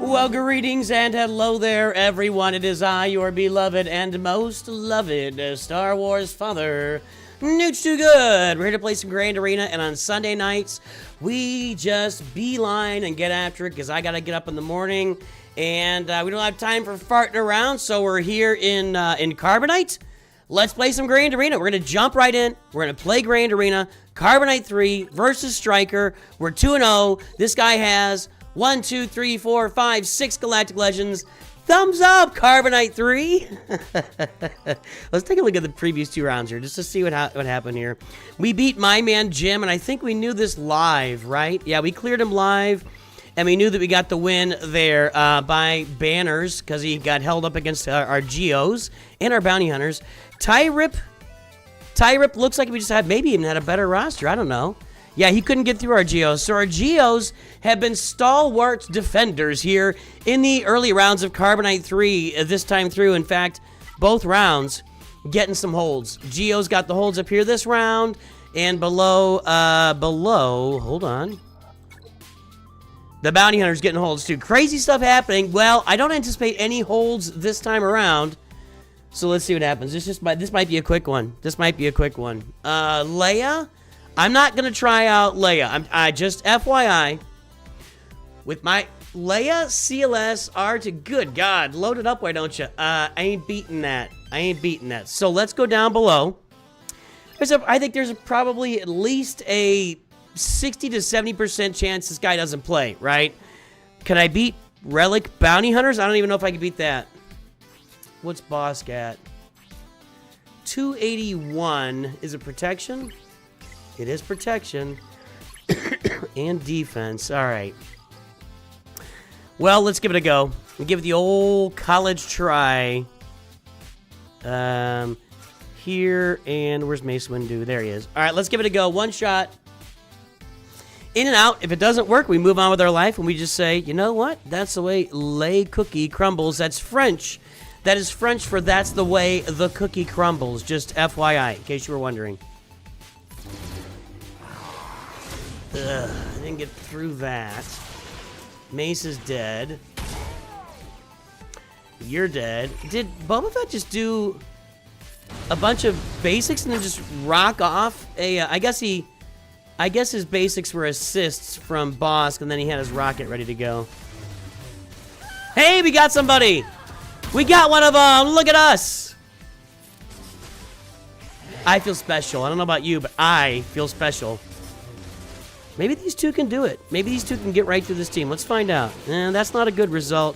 Well, greetings and hello there, everyone. It is I, your beloved and most loved Star Wars father, NOOCH2GUD. We're here to play some Grand Arena, and on Sunday nights, we just beeline and get after it, because I got to get up in the morning, and we don't have time for farting around, so we're here in Carbonite. Let's play some Grand Arena. We're going to jump right in. We're going to play Grand Arena. Carbonite 3 versus Striker. We're 2-0. This guy has 1, 2, 3, 4, 5, 6 Galactic Legends. Thumbs up, Carbonite 3. Let's take a look at the previous 2 rounds here, just to see what happened here. We beat my man Jim, and I think we knew this live, right? Yeah, we cleared him live, and we knew that we got the win there by banners, because he got held up against our Geos and our Bounty Hunters. Tyrip looks like we just had, maybe even had a better roster. I don't know. Yeah, he couldn't get through our Geos. So our Geos have been stalwart defenders here in the early rounds of Carbonite 3 this time through. In fact, both rounds getting some holds. Geos got the holds up here this round, and below, hold on. The Bounty Hunter's getting holds too. Crazy stuff happening. Well, I don't anticipate any holds this time around. So let's see what happens. This might be a quick one. Leia. I'm not gonna try out Leia. I just FYI. With my Leia CLS R2, good God, load it up, why don't you? I ain't beating that. So let's go down below. I think there's probably at least a 60 to 70% chance this guy doesn't play, right? Can I beat Relic Bounty Hunters? I don't even know if I can beat that. What's Boss at? 281. Is it protection? It is protection. And defense. All right. Well, let's give it a go. We'll give it the old college try. Here, and where's Mace Windu? There he is. All right, let's give it a go. One shot. In and out. If it doesn't work, we move on with our life, and we just say, you know what? That's the way lay cookie crumbles. That's French. That is French for that's the way the cookie crumbles. Just FYI, in case you were wondering. Ugh, I didn't get through that. Mace is dead. You're dead. Did Boba Fett just do a bunch of basics and then just rock off a... I guess his basics were assists from Bosk, and then he had his rocket ready to go. Hey, we got somebody! We got one of them! Look at us! I feel special. I don't know about you, but I feel special. Maybe these two can do it. Maybe these two can get right through this team. Let's find out. That's not a good result.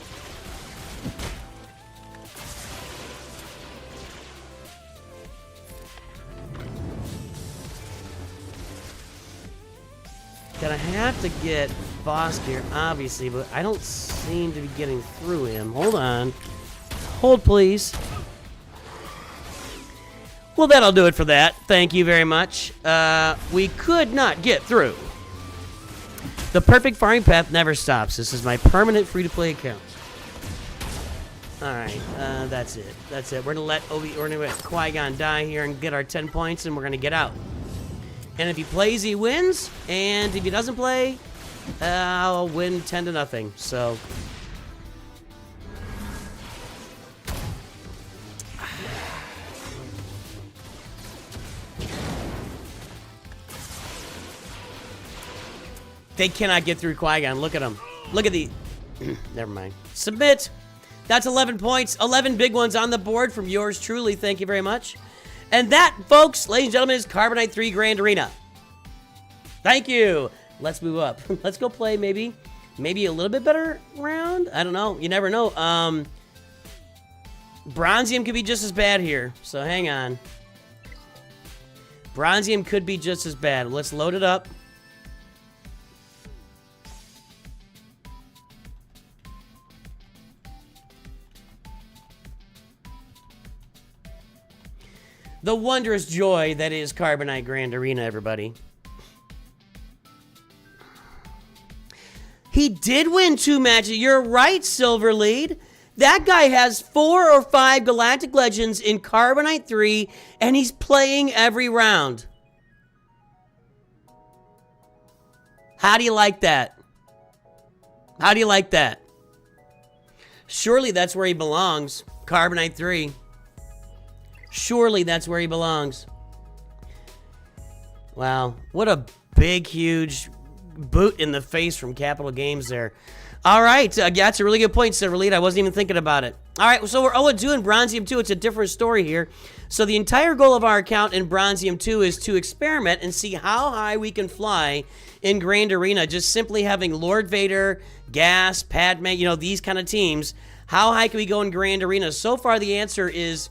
Gonna have to get Boss here, obviously, but I don't seem to be getting through him. Hold on. Hold, please. Well, that'll do it for that. Thank you very much. We could not get through. The perfect farming path never stops. This is my permanent free-to-play account. All right, that's it. We're gonna let Qui-Gon die here and get our 10 points, and we're gonna get out. And if he plays, he wins. And if he doesn't play, I'll win 10-0. So. They cannot get through Qui-Gon. Look at him. Look at the... Never mind. Submit. That's 11 points. 11 big ones on the board from yours truly. Thank you very much. And that, folks, ladies and gentlemen, is Carbonite 3 Grand Arena. Thank you. Let's move up. Let's go play maybe a little bit better round. I don't know. You never know. Bronzium could be just as bad here. So hang on. Bronzium could be just as bad. Let's load it up. The wondrous joy that is Carbonite Grand Arena, everybody. He did win 2 matches. You're right, Silver Lead. That guy has 4 or 5 Galactic Legends in Carbonite 3, and he's playing every round. How do you like that? How do you like that? Surely that's where he belongs. Carbonite 3. Surely that's where he belongs. Wow. What a big, huge boot in the face from Capital Games there. All right. Yeah, that's a really good point, Silverlead. I wasn't even thinking about it. All right. So we're 0-2 in Bronzium 2. It's a different story here. So the entire goal of our account in Bronzium 2 is to experiment and see how high we can fly in Grand Arena. Just simply having Lord Vader, Gas, Padme, you know, these kind of teams. How high can we go in Grand Arena? So far, the answer is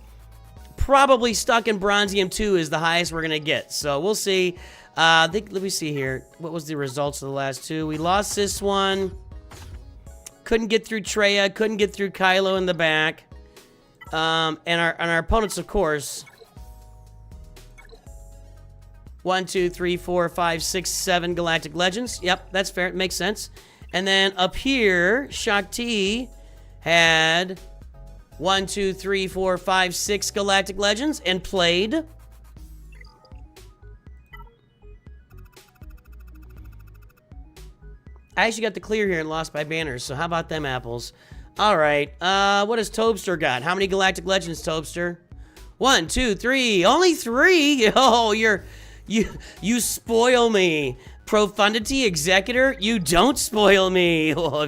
probably stuck in Bronzium 2 is the highest we're going to get. So we'll see. Let me see here. What was the results of the last two? We lost this one. Couldn't get through Treya. Couldn't get through Kylo in the back. And our opponents, of course. 1, 2, 3, 4, 5, 6, 7 Galactic Legends. Yep, that's fair. It makes sense. And then up here, Shakti had 1, 2, 3, 4, 5, 6 Galactic Legends and played. I actually got the clear here and lost by banners, so how about them apples? All right, what has Tobster got? How many Galactic Legends, Tobster? 1, 2, 3, only 3? Oh, you spoil me. Profundity Executor, you don't spoil me. All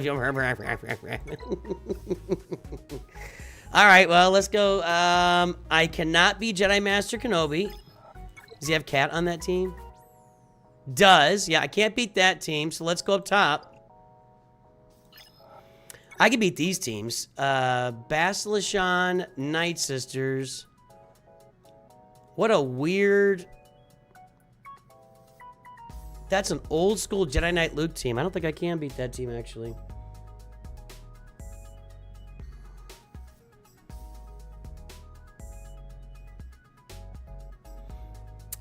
right, well, let's go. I cannot be Jedi Master Kenobi. Does he have Cat on that team? Does. Yeah, I can't beat that team, so let's go up top. I can beat these teams. Basilishan, Night Sisters. What a weird... That's an old school Jedi Knight Luke team. I don't think I can beat that team, actually.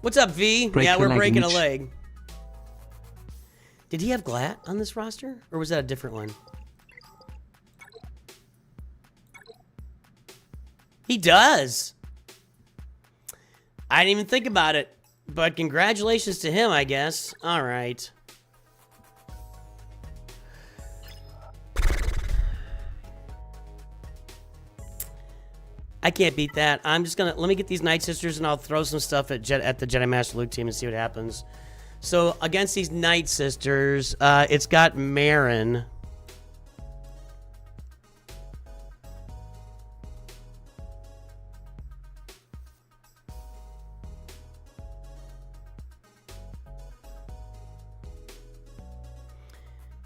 What's up, V? Yeah, we're breaking a leg. Did he have Glat on this roster? Or was that a different one? He does. I didn't even think about it. But congratulations to him, I guess. All right. I can't beat that. I'm just gonna let me get these Night Sisters and I'll throw some stuff at the Jedi Master Luke team and see what happens. So against these Night Sisters, it's got Marin.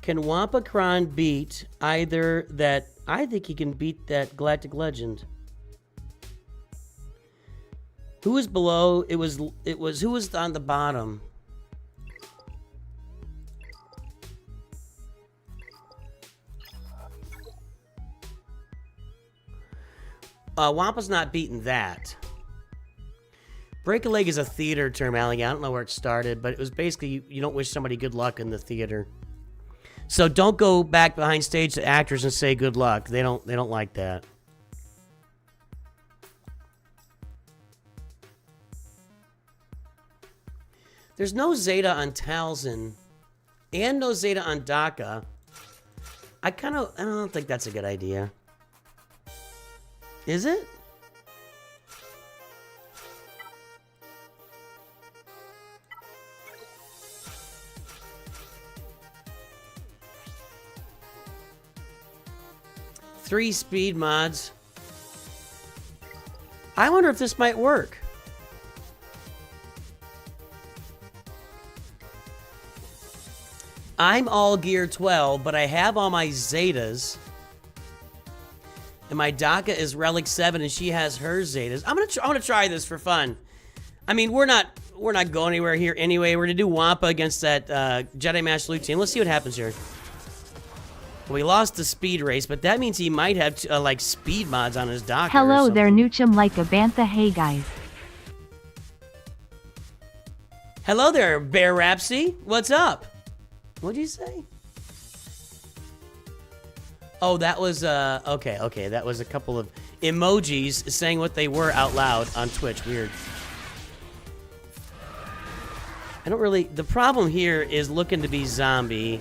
Can Wampakron beat either that? I think he can beat that Galactic Legend. Who was below? It was who was on the bottom? Wampa's not beating that. Break a leg is a theater term, Allie. I don't know where it started, but it was basically you don't wish somebody good luck in the theater. So don't go back behind stage to actors and say good luck. They don't like that. There's no Zeta on Talzin and no Zeta on Daka. I don't think that's a good idea. Is it? Three speed mods. I wonder if this might work. I'm all gear 12, but I have all my Zetas. And my Daka is Relic 7 and she has her Zetas. I'm gonna try this for fun. I mean, we're not going anywhere here anyway. We're gonna do Wampa against that Jedi Master Luke team. Let's see what happens here. We lost the speed race, but that means he might have like speed mods on his Daka. Hello there, Noochum like a bantha. Hey guys. Hello there, Bear Rapsy. What's up? What'd you say? Oh, that was okay. That was a couple of emojis saying what they were out loud on Twitch. Weird. I don't really. The problem here is looking to be zombie.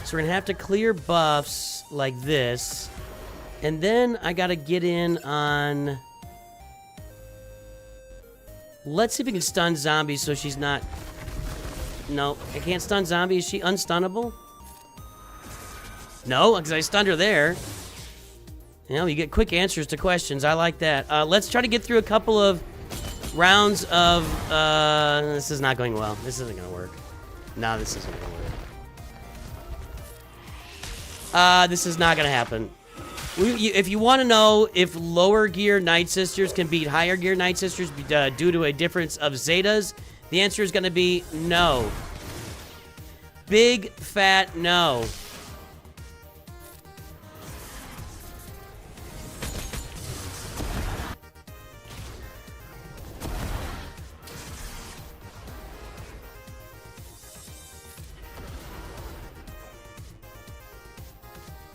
So we're gonna have to clear buffs like this. And then I gotta get in on... Let's see if we can stun zombies so she's not... No, I can't stun zombies. Is she unstunnable? No, because I stunned her there. You know, you get quick answers to questions. I like that. Let's try to get through a couple of rounds of... this is not going well. This isn't going to work. No, this isn't going to work. This is not going to happen. If you want to know if lower gear Night Sisters can beat higher gear Night Sisters due to a difference of Zetas, the answer is going to be no. Big fat no.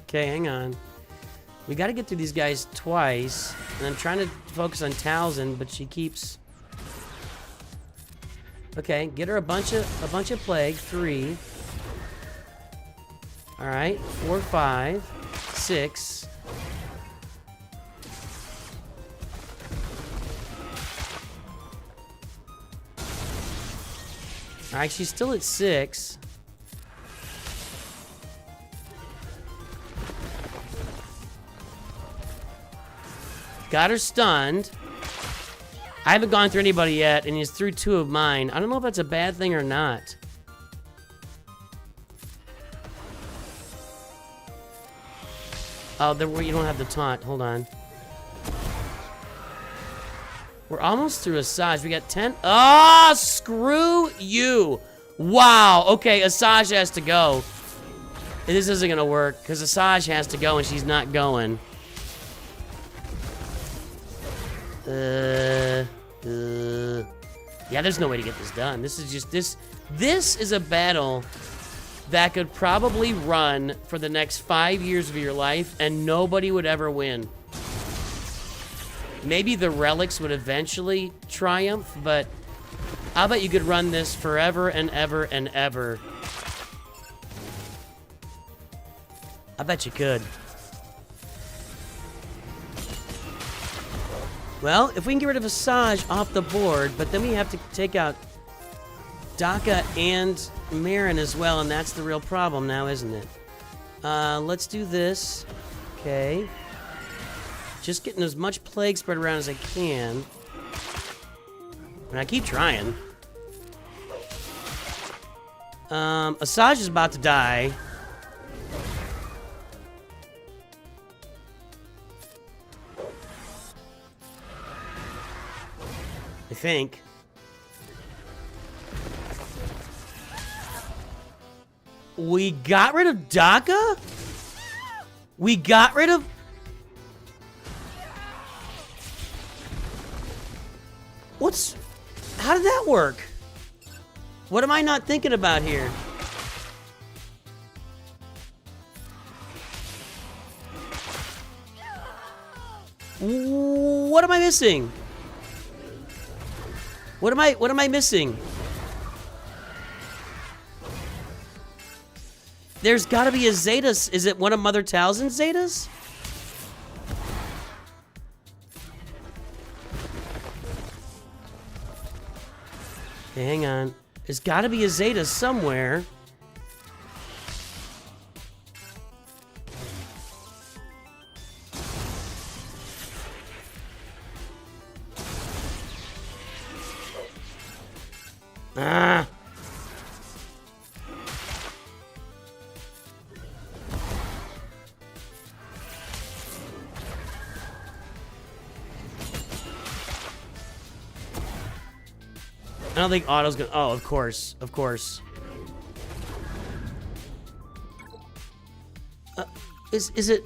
Okay, hang on. We got to get through these guys twice, and I'm trying to focus on Townsend, but she keeps. Okay, get her a bunch of plague. 3. All right, 4, 5, 6. All right, she's still at 6. Got her stunned. I haven't gone through anybody yet, and he's through 2 of mine. I don't know if that's a bad thing or not. Oh, there, you don't have the taunt. Hold on. We're almost through Asajj. We got 10. Ah, oh, screw you. Wow. Okay, Asajj has to go. This isn't going to work, because Asajj has to go, and she's not going. Yeah, there's no way to get this done. This is just this is a battle that could probably run for the next 5 years of your life and nobody would ever win. Maybe the relics would eventually triumph, but I bet you could run this forever and ever and ever. I bet you could. Well, if we can get rid of Asajj off the board, but then we have to take out Daka and Marin as well, and that's the real problem now, isn't it? Let's do this. Okay. Just getting as much plague spread around as I can. And I keep trying. Asajj is about to die. I think. We got rid of Daka? We got rid of... What's... How did that work? What am I not thinking about here? What am I missing? What am I missing? There's gotta be a Zeta. Is it one of Mother Talzin's Zetas? Okay, hang on. There's gotta be a Zeta somewhere. Ah. I don't think auto's gonna... Oh, of course. Of course. Is it...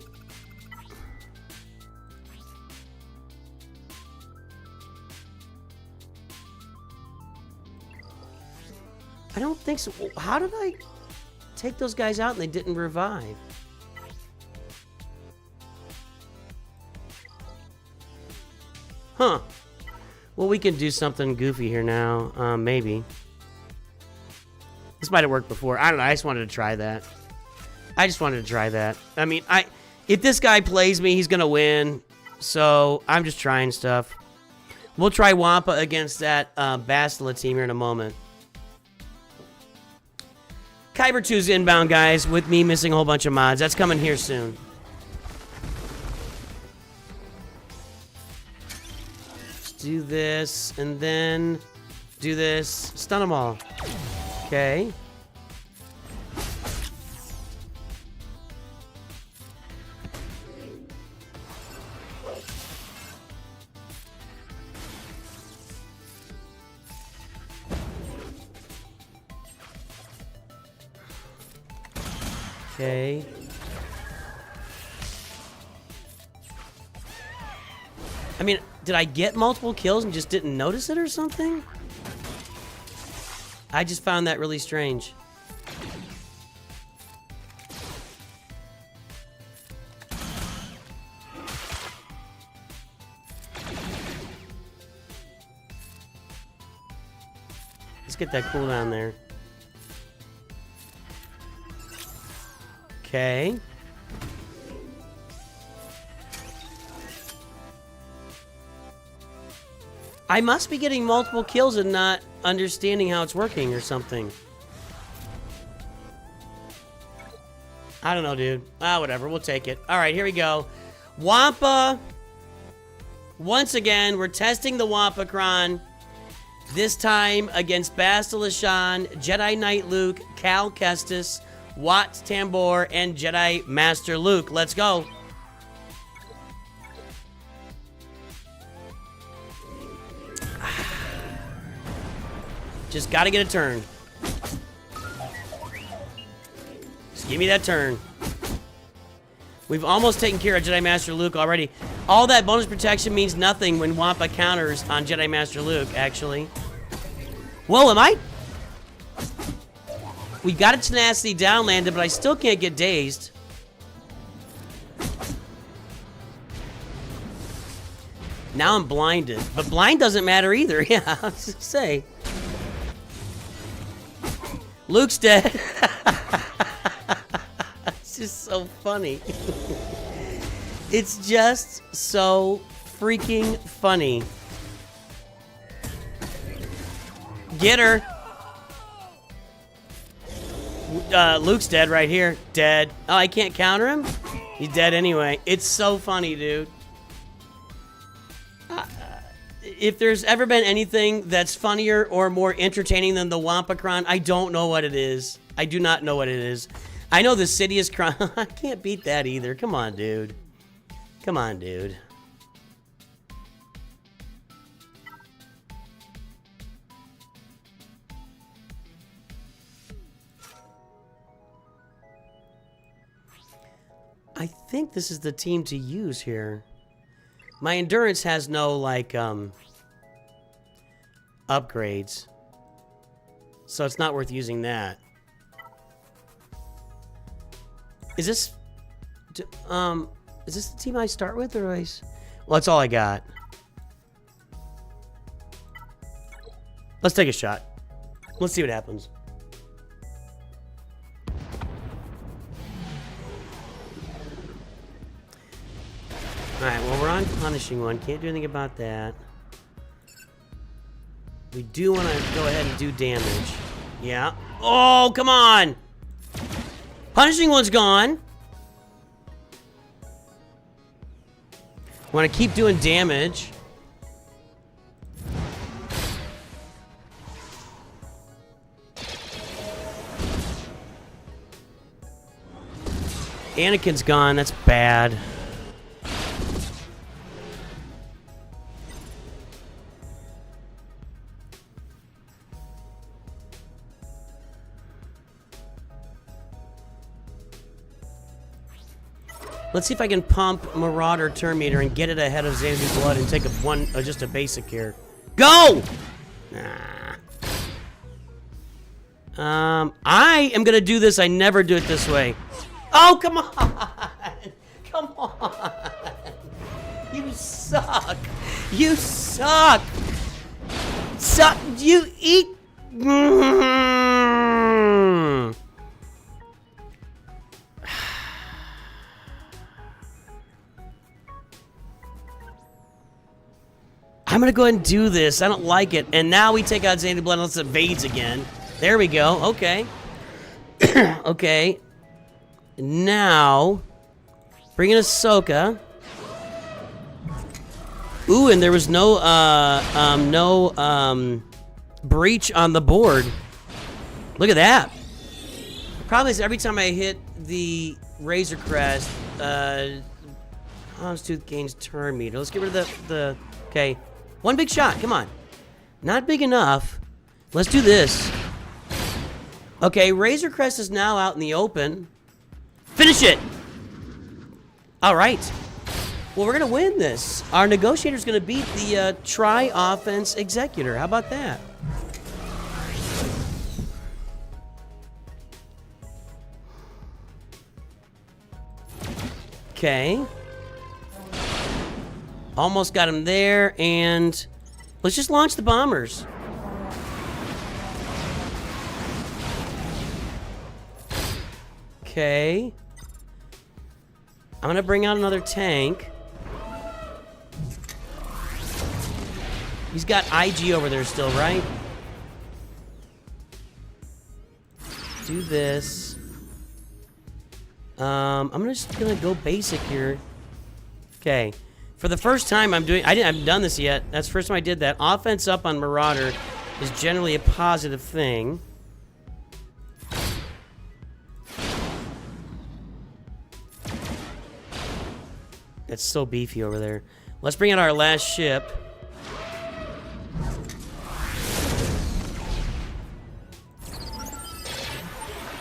I don't think so. How did I take those guys out and they didn't revive? Huh. Well, we can do something goofy here now. Maybe. This might have worked before. I don't know. I just wanted to try that. I mean, If this guy plays me, he's going to win. So I'm just trying stuff. We'll try Wampa against that Bastila team here in a moment. Kyber 2's inbound, guys, with me missing a whole bunch of mods. That's coming here soon. Let's do this, and then do this. Stun them all. Okay. Okay. I mean, did I get multiple kills and just didn't notice it or something? I just found that really strange. Let's get that cooldown there. Okay. I must be getting multiple kills and not understanding how it's working or something. I don't know, dude. Ah, whatever. We'll take it. All right, here we go. Wampa. Once again, we're testing the Wampacron. This time against Bastila Shan, Jedi Knight Luke, Cal Kestis, Watts Tambor, and Jedi Master Luke. Let's go. Just gotta get a turn. Just give me that turn. We've almost taken care of Jedi Master Luke already. All that bonus protection means nothing when Wampa counters on Jedi Master Luke, actually. Whoa, am I? We got a tenacity downlanded, but I still can't get dazed. Now I'm blinded. But blind doesn't matter either. Yeah, I was just say. Luke's dead. It's just so funny. It's just so freaking funny. Get her. Luke's dead right here. Dead. Oh, I can't counter him? He's dead anyway. It's so funny, dude. If there's ever been anything that's funnier or more entertaining than the Wampacron, I don't know what it is. I do not know what it is. I know the Sidious Cron. I can't beat that either. Come on, dude. Come on, dude. I think this is the team to use here. My endurance has no, like, upgrades. So it's not worth using that. Is this the team I start with, or well, that's all I got. Let's take a shot. Let's see what happens. Alright, well, we're on punishing one. Can't do anything about that. We do want to go ahead and do damage. Yeah. Oh, come on! Punishing one's gone. Want to keep doing damage. Anakin's gone. That's bad. Let's see if I can pump Marauder Turn Meter and get it ahead of Xanadu Blood and take just a basic here. Go! Nah. I am gonna do this. I never do it this way. Oh, come on! Come on! You suck! You suck! Suck! You eat! I'm gonna go ahead and do this. I don't like it. And now we take out Zany Blood unless it evades again. There we go. Okay. Okay. Now, bring in Ahsoka. Ooh, and there was no breach on the board. Look at that. The problem is every time I hit the Razor Crest, Houndstooth gains turn meter. Let's get rid of the okay. One big shot, come on. Not big enough. Let's do this. Okay, Razor Crest is now out in the open. Finish it! Alright. Well, we're gonna win this. Our Negotiator's gonna beat the Tri-Offense Executor. How about that? Okay. Almost got him there, and let's just launch the bombers. Okay. I'm gonna bring out another tank. He's got IG over there still, right? Do this. I'm just gonna go basic here. Okay. For the first time I haven't done this yet. That's the first time I did that. Offense up on Marauder is generally a positive thing. It's so beefy over there. Let's bring in our last ship.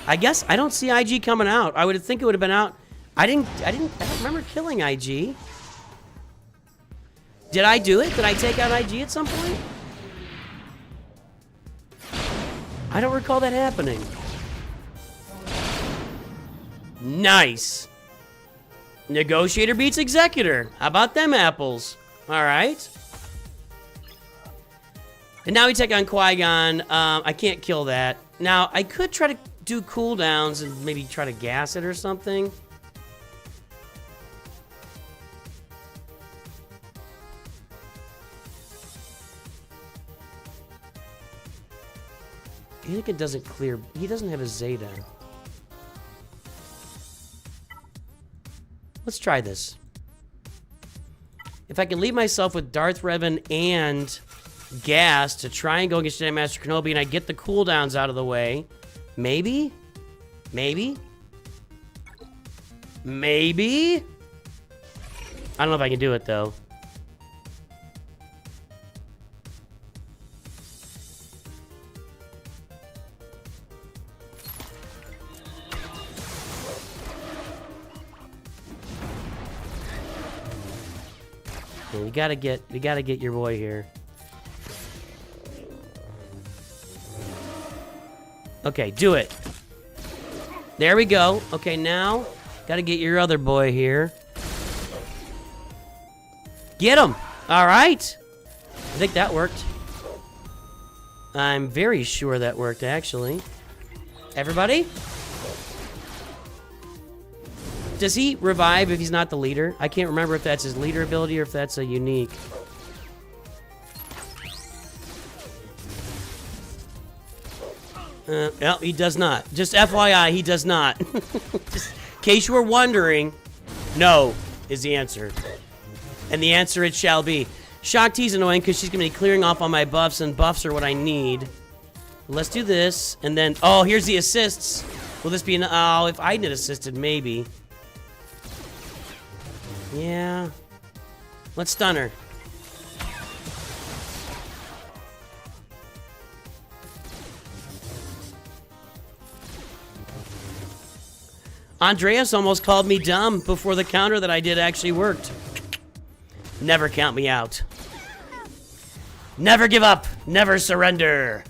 I guess I don't see IG coming out. I would think it would have been out. I don't remember killing IG. Did I do it? Did I take out IG at some point? I don't recall that happening. Nice. Negotiator beats Executor. How about them apples? All right. And now we take on Qui-Gon. I can't kill that. Now, I could try to do cooldowns and maybe try to gas it or something. Anakin doesn't clear. He doesn't have a Zeta. Let's try this. If I can leave myself with Darth Revan and gas to try and go against Jedi Master Kenobi and I get the cooldowns out of the way, maybe? Maybe? Maybe? I don't know if I can do it, though. Yeah, we gotta get your boy here. Okay, do it. There we go. Okay, now gotta get your other boy here. Get him! Alright! I think that worked. I'm very sure that worked, actually. Everybody? Does he revive if he's not the leader? I can't remember if that's his leader ability or if that's a unique. No, he does not. Just FYI, he does not. Just in case you were wondering, no is the answer. And the answer it shall be. Shaak Ti's annoying because she's going to be clearing off all my buffs, and buffs are what I need. Let's do this, and then... Oh, here's the assists. Will this be an... Oh, if I had assisted, maybe. Yeah. Let's stun her. Andreas almost called me dumb before the counter that I did actually worked. Never count me out. Never give up. Never surrender.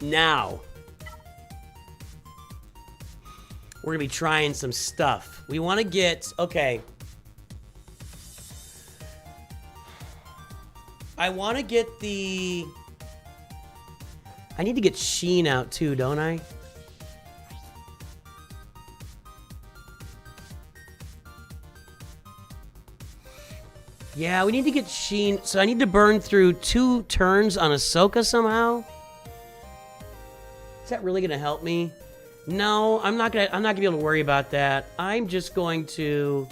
Now, we're going to be trying some stuff. We want to get... Okay. I want to get the... I need to get Sheen out too, don't I? Yeah, we need to get Sheen. So I need to burn through 2 turns on Ahsoka somehow. Is that really gonna help me? No, I'm not gonna be able to worry about that. I'm just going to.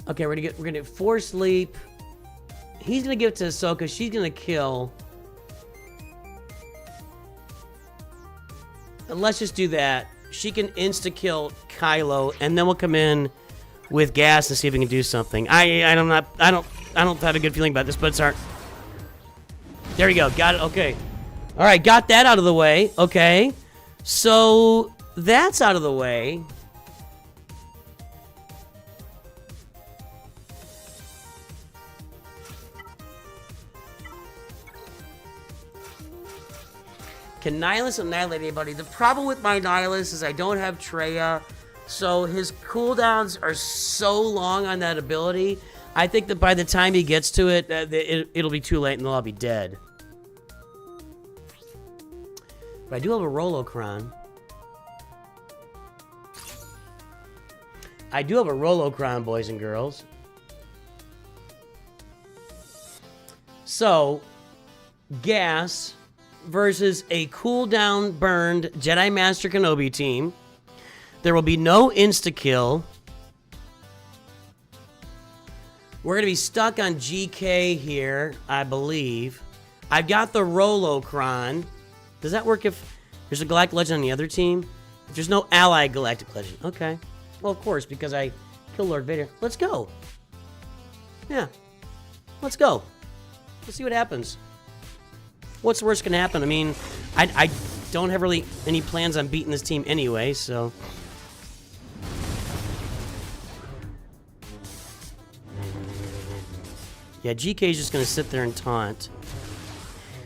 Okay, we're gonna force sleep. He's gonna give it to Ahsoka. She's gonna kill. And let's just do that. She can insta-kill Kylo, and then we'll come in with gas and see if we can do something. I don't have a good feeling about this, but it's our. There you go. Got it. Okay. All right, got that out of the way. Okay. So that's out of the way. Can Nihilus annihilate anybody? The problem with my Nihilus is I don't have Traya, so his cooldowns are so long on that ability. I think that by the time he gets to it, it'll be too late and they'll all be dead. But I do have a Rolocron. I do have a Rolocron, boys and girls. So, gas versus a cooldown burned Jedi Master Kenobi team. There will be no insta-kill. We're going to be stuck on GK here, I believe. I've got the Rolocron. Does that work if there's a Galactic Legend on the other team? If there's no allied Galactic Legend. Okay. Well, of course, because I killed Lord Vader. Let's go. Yeah. Let's go. Let's see what happens. What's the worst can happen? I mean, I don't have really any plans on beating this team anyway, so. Yeah, GK's just gonna sit there and taunt.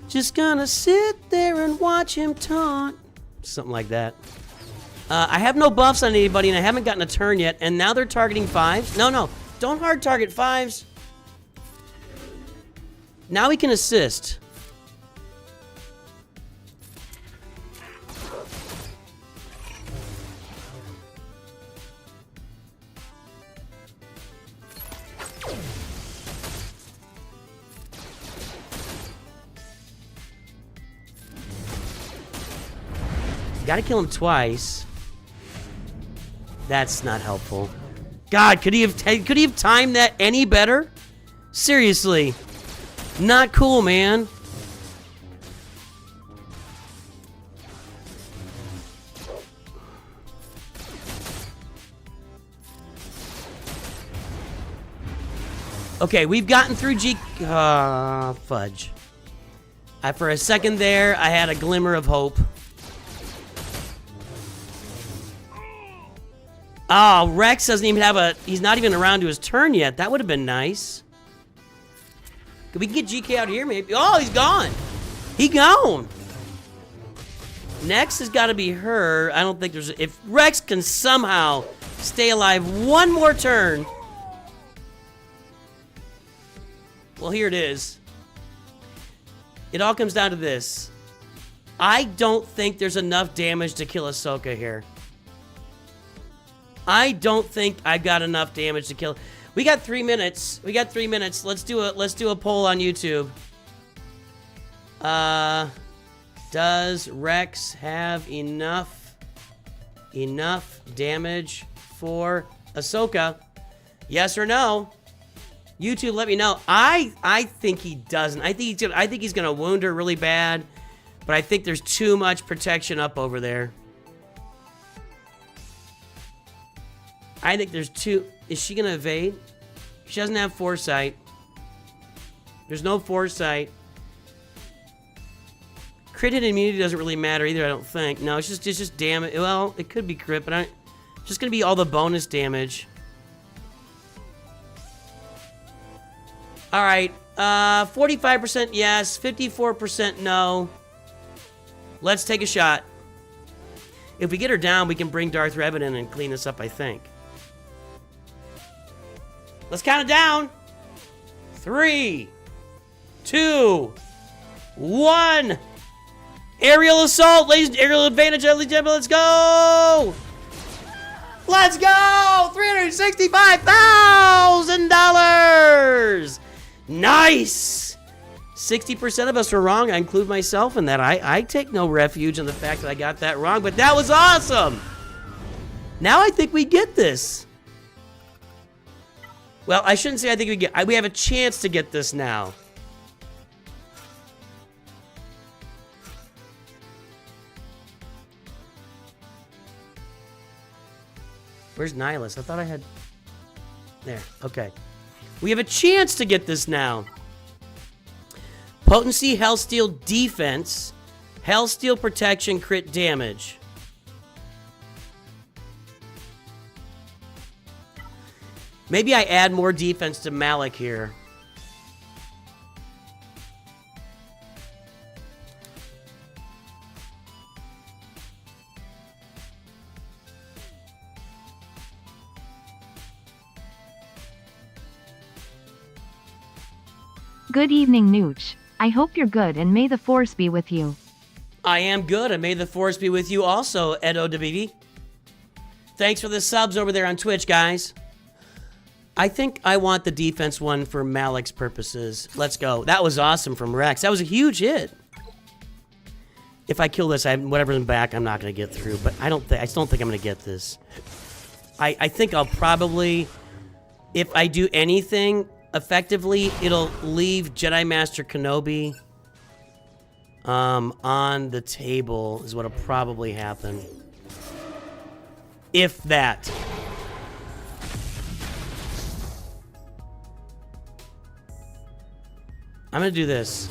Just gonna sit there and watch him taunt. Something like that. I have no buffs on anybody, and I haven't gotten a turn yet, and now they're targeting 5s. No, don't hard target 5s. Now he can assist. Gotta kill him twice. That's not helpful. God, could he have timed that any better? Seriously. Not cool, man. Okay, we've gotten through fudge. For a second there, I had a glimmer of hope. Oh, Rex doesn't even have he's not even around to his turn yet. That would have been nice. We can get GK out here, maybe. Oh, he's gone. He gone. Next has got to be her. I don't think there's... If Rex can somehow stay alive one more turn... Well, here it is. It all comes down to this. I don't think there's enough damage to kill Ahsoka here. I don't think I got enough damage to kill. We got 3 minutes. Let's do a poll on YouTube. Does Rex have enough damage for Ahsoka? Yes or no? YouTube, let me know. I think he doesn't. I think he's gonna wound her really bad, but I think there's too much protection up over there. I think there's too... Is she going to evade? She doesn't have foresight. There's no foresight. Crit hit immunity doesn't really matter either, I don't think. No, it's just damage. Well, it could be crit, but it's just going to be all the bonus damage. All right. 45% yes, 54% no. Let's take a shot. If we get her down, we can bring Darth Revan in and clean this up, I think. Let's count it down. 3, 2, 1. Aerial assault, aerial advantage, ladies and gentlemen, let's go! Let's go! $365,000! Nice! 60% of us were wrong. I include myself in that. I take no refuge in the fact that I got that wrong, but that was awesome! Now I think we get this. Well, I shouldn't say I think we have a chance to get this now. Where's Nihilus? I thought I had... There, okay. We have a chance to get this now. Potency, Hellsteel, Defense. Hellsteel, Protection, Crit Damage. Maybe I add more defense to Malik here. Good evening, Nooch. I hope you're good and may the force be with you. I am good, and may the force be with you also, EdoWV. Thanks for the subs over there on Twitch, guys. I think I want the defense one for Malik's purposes. Let's go. That was awesome from Rex. That was a huge hit. If I kill this, whatever's in back, I'm not going to get through. But I still don't think I'm going to get this. I think I'll probably, if I do anything effectively, it'll leave Jedi Master Kenobi on the table is what'll probably happen. If that. I'm gonna do this.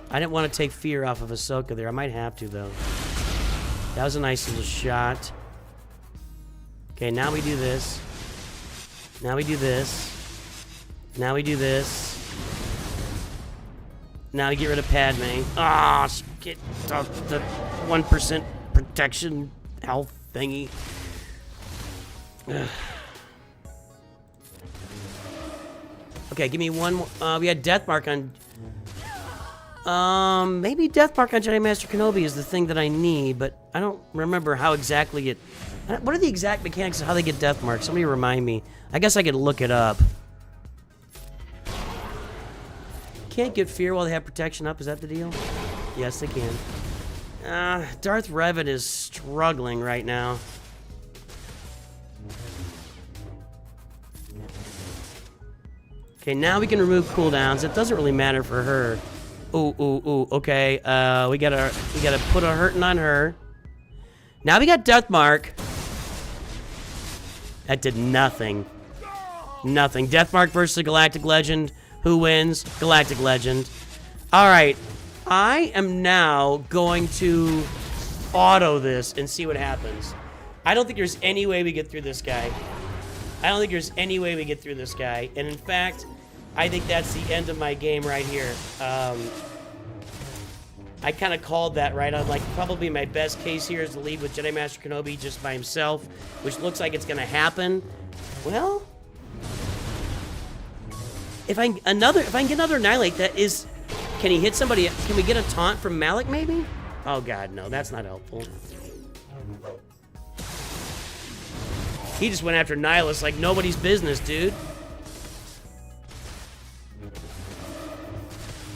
I didn't want to take fear off of Ahsoka there. I might have to, though. That was a nice little shot. Okay, now we do this. Now we do this. Now we do this. Now we get rid of Padme. Ah, get the 1% protection health thingy. Ugh. Okay, give me one more. We had Death Mark on... maybe Death Mark on Jedi Master Kenobi is the thing that I need, but I don't remember how exactly it... What are the exact mechanics of how they get Death Mark? Somebody remind me. I guess I could look it up. Can't get fear while they have protection up, is that the deal? Yes, they can. Darth Revan is struggling right now. Okay, now we can remove cooldowns. It doesn't really matter for her. Ooh, okay. We gotta put a hurting on her. Now we got Death Mark. That did nothing. Nothing. Death Mark versus Galactic Legend. Who wins? Galactic Legend. Alright. I am now going to auto this and see what happens. I don't think there's any way we get through this guy. I don't think there's any way we get through this guy. And in fact, I think that's the end of my game right here. I kind of called that right on. Like, probably my best case here is to lead with Jedi Master Kenobi just by himself, which looks like it's going to happen. Well, if I can get another Annihilate, that is... Can he hit somebody? Can we get a taunt from Malik, maybe? Oh, God, no. That's not helpful. He just went after Nihilus like nobody's business, dude.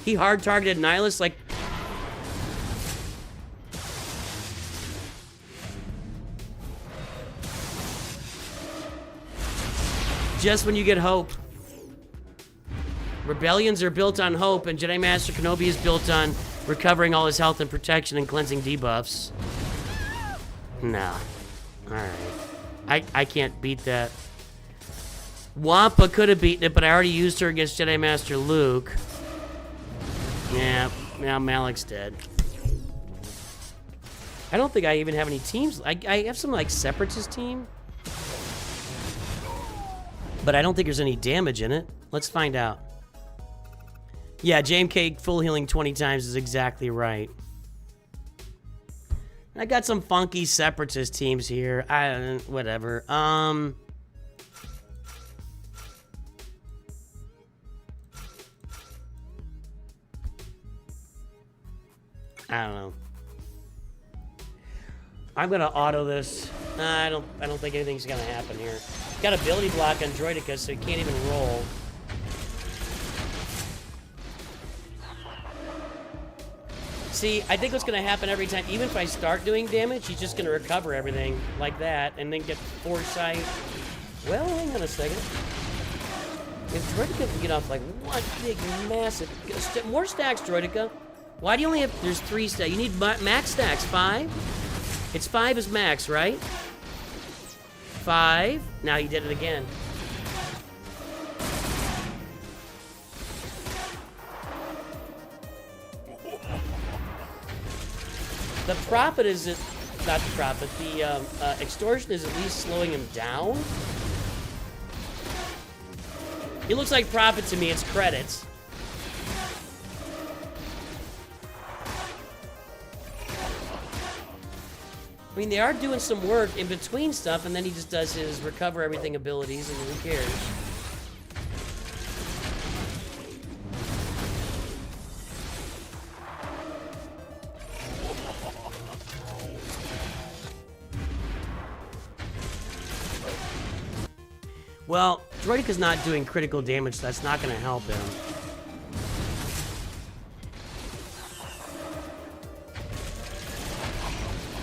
He hard-targeted Nihilus like... Just when you get hope. Rebellions are built on hope, and Jedi Master Kenobi is built on recovering all his health and protection and cleansing debuffs. Nah. Alright. I can't beat that. Wampa could have beaten it, but I already used her against Jedi Master Luke. Yeah, now Malik's dead. I don't think I even have any teams. I have some, like, Separatist team. But I don't think there's any damage in it. Let's find out. Yeah, JMK full healing 20 times is exactly right. I got some funky Separatist teams here. Whatever. I don't know. I'm gonna auto this. I don't think anything's gonna happen here. Got ability block on Droideka, so he can't even roll. See, I think what's gonna happen every time, even if I start doing damage, he's just gonna recover everything like that, and then get foresight. Well, hang on a second. If Droideka can get off like one big, massive, more stacks, Droideka. Why do you only have? There's 3 stacks. You need max stacks. 5. It's 5 is max, right? 5. Now he did it again. The profit is not the profit. The extortion is at least slowing him down. It looks like profit to me. It's credits. I mean, they are doing some work in between stuff, and then he just does his recover everything abilities, and who cares? Well, Droideka's not doing critical damage, so that's not going to help him.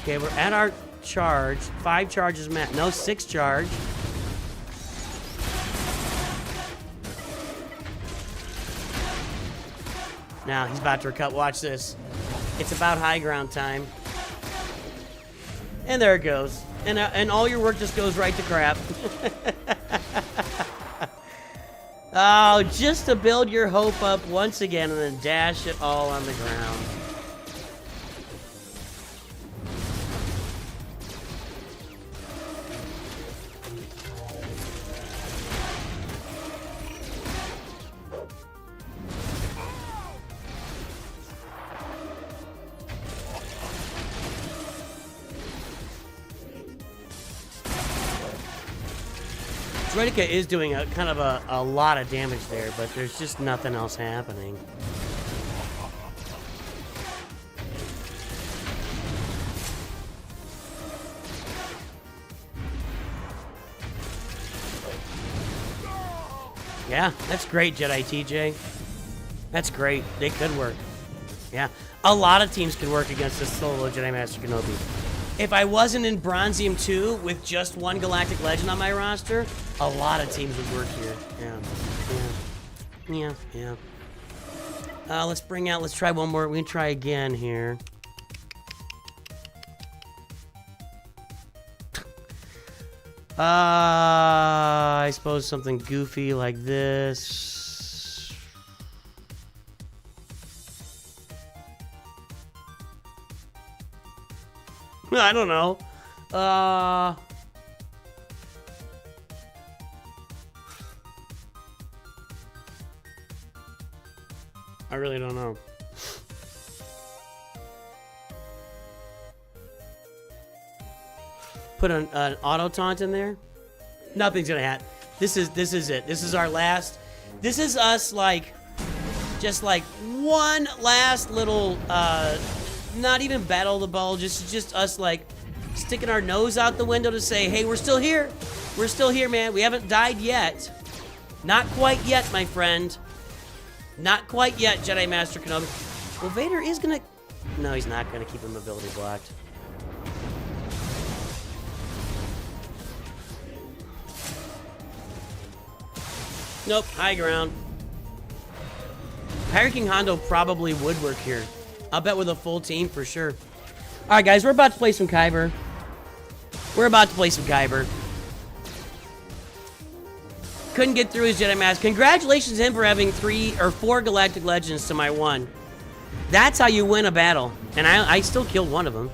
Okay, we're at our charge. 5 charges, Matt. No, 6 charge. Now, he's about to recover. Watch this. It's about high ground time. And there it goes. And all your work just goes right to crap. Oh, just to build your hope up once again and then dash it all on the ground. Droideka is doing a kind of a lot of damage there, but there's just nothing else happening. Yeah, that's great, Jedi TJ. That's great. They could work. Yeah, a lot of teams could work against this solo Jedi Master Kenobi. If I wasn't in Bronzium 2 with just 1 Galactic Legend on my roster, a lot of teams would work here. Yeah. Let's try one more. We can try again here. I suppose something goofy like this. I don't know. I really don't know. Put an auto taunt in there. Nothing's gonna happen. This is it. This is our last. This is us just like one last little. Not even battle the bulge, just us like sticking our nose out the window to say, hey, we're still here. We're still here, man. We haven't died yet. Not quite yet, my friend. Not quite yet, Jedi Master Kenobi. Well, Vader is gonna... No, he's not gonna keep him ability blocked. Nope, high ground. Pirate King Hondo probably would work here. I'll bet with a full team for sure. Alright, guys, we're about to play some Kyber. Couldn't get through his Jedi Master. Congratulations to him for having 3 or 4 Galactic Legends to my 1. That's how you win a battle. And I still killed one of them.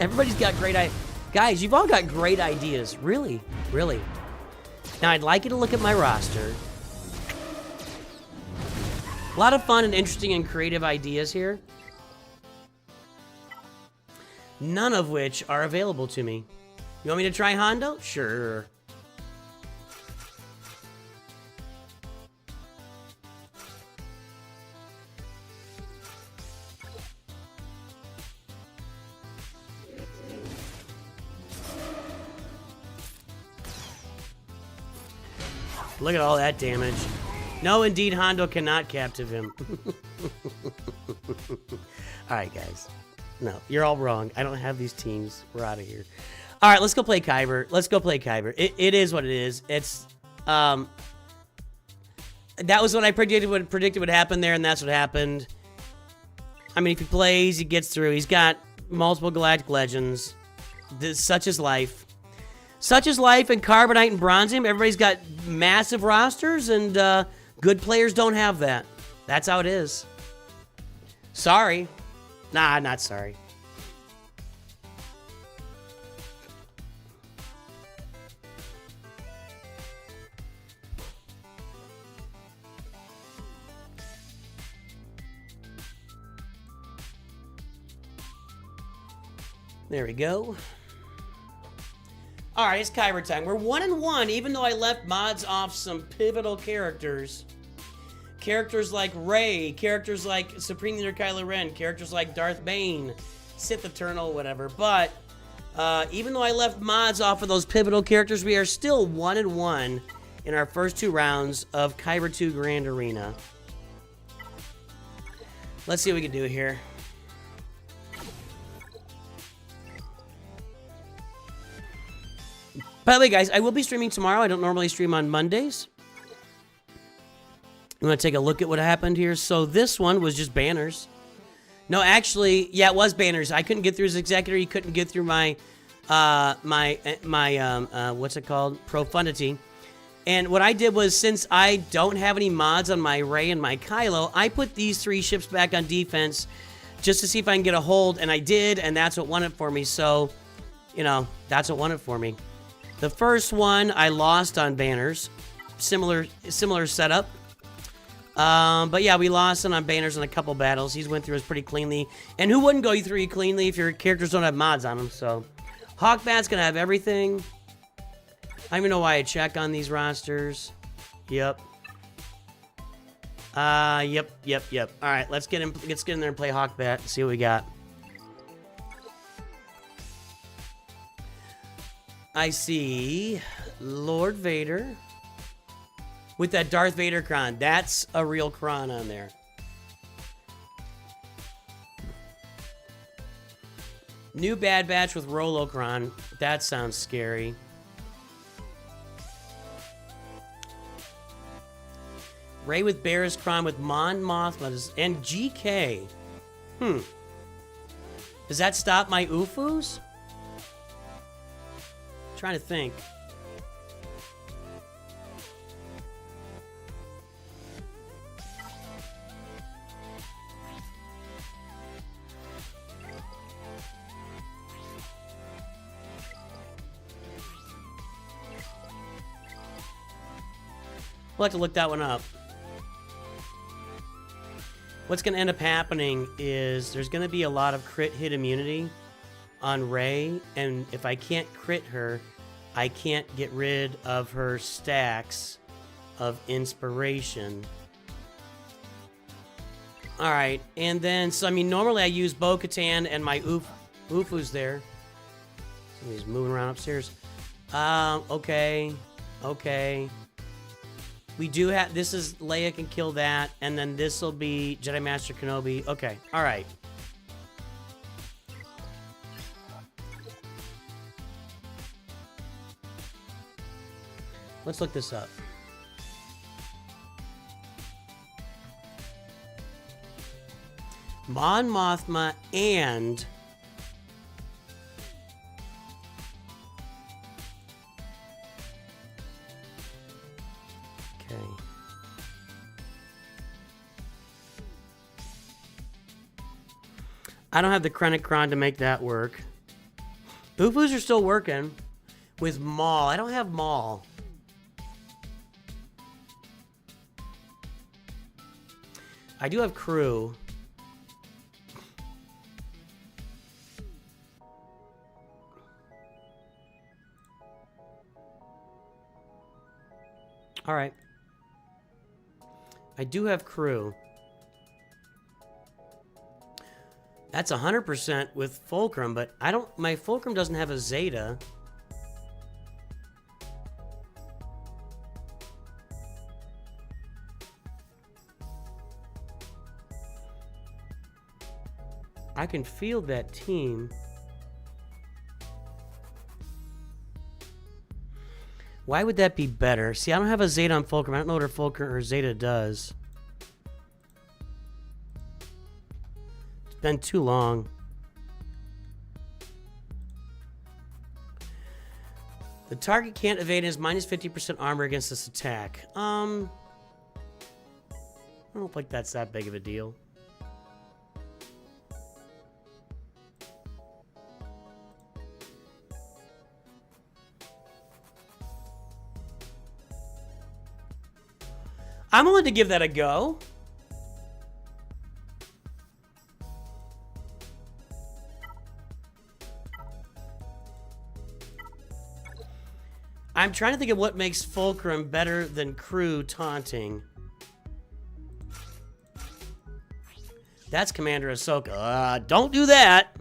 Everybody's got great ideas. Guys, you've all got great ideas. Really, really. Now, I'd like you to look at my roster. A lot of fun and interesting and creative ideas here. None of which are available to me. You want me to try Hondo? Sure. Look at all that damage. No, indeed, Hondo cannot captive him. Alright, guys. No, you're all wrong. I don't have these teams. We're out of here. Alright, let's go play Kyber. Let's go play Kyber. It is what it is. It's, that was what I predicted would happen there, and that's what happened. I mean, if he plays, he gets through. He's got multiple Galactic Legends. Such is life. Such is life, and Carbonite and Bronzium. Everybody's got massive rosters, and good players don't have that. That's how it is. Sorry. Nah, not sorry. There we go. All right, it's Kyber time. We're 1-1, even though I left mods off some pivotal characters. Characters like Rey, characters like Supreme Leader Kylo Ren, characters like Darth Bane, Sith Eternal, whatever. But even though I left mods off of those pivotal characters, we are still 1-1 in our first 2 rounds of Kyber 2 Grand Arena. Let's see what we can do here. By the way, guys, I will be streaming tomorrow. I don't normally stream on Mondays. You want to take a look at what happened here? So this one was just banners. No, actually, yeah, it was banners. I couldn't get through his Executor. He couldn't get through my, what's it called? Profundity. And what I did was, since I don't have any mods on my Rey and my Kylo, I put these 3 ships back on defense just to see if I can get a hold, and I did, and that's what won it for me. So, you know, that's what won it for me. The first one I lost on banners. Similar setup. But yeah, we lost on banners in a couple battles. He's went through us pretty cleanly. And who wouldn't go through you cleanly if your characters don't have mods on them? So, Hawkbat's gonna have everything. I don't even know why I check on these rosters. Yep. Yep. Alright, let's get in there and play Hawkbat and see what we got. I see Lord Vader with that Darth Vader Kron. That's a real Kron on there. New Bad Batch with Rolo Kron. That sounds scary. Rey with Barris Kron with Mon Mothma and GK. Does that stop my Ufus? Trying to think. We'll have to look that one up. What's going to end up happening is there's going to be a lot of crit hit immunity on Rey, and if I can't crit her, I can't get rid of her stacks of inspiration. Alright, and then, so I mean, normally I use Bo-Katan and my Ufus there. Somebody's moving around upstairs. Okay. We do have, this is, Leia can kill that, and then this will be Jedi Master Kenobi. Okay, alright. Let's look this up. Mon Mothma and okay. I don't have the Krennic Kron to make that work. Ufus are still working with Maul. I don't have Maul. I do have crew. All right. I do have crew. That's 100% with Fulcrum, but I don't, my Fulcrum doesn't have a Zeta. I can field that team. Why would that be better? See, I don't have a Zeta on Fulcrum. I don't know what her Fulcrum or Zeta does. It's been too long. The target can't evade and has minus 50% armor against this attack. I don't think that's that big of a deal. I'm willing to give that a go. I'm trying to think of what makes Fulcrum better than Crew taunting. That's Commander Ahsoka. Don't do that.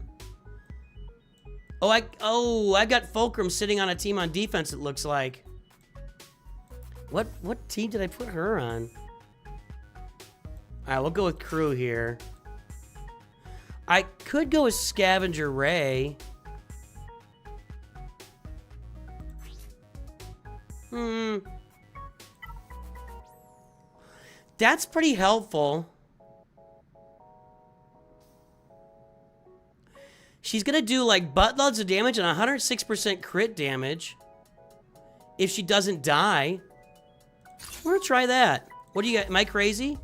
I got Fulcrum sitting on a team on defense, it looks like. What team did I put her on? Alright, we'll go with Crew here. I could go with Scavenger Ray. That's pretty helpful. She's gonna do like buttloads of damage and 106% crit damage. If she doesn't die. We're gonna try that. What do you got? Am I crazy?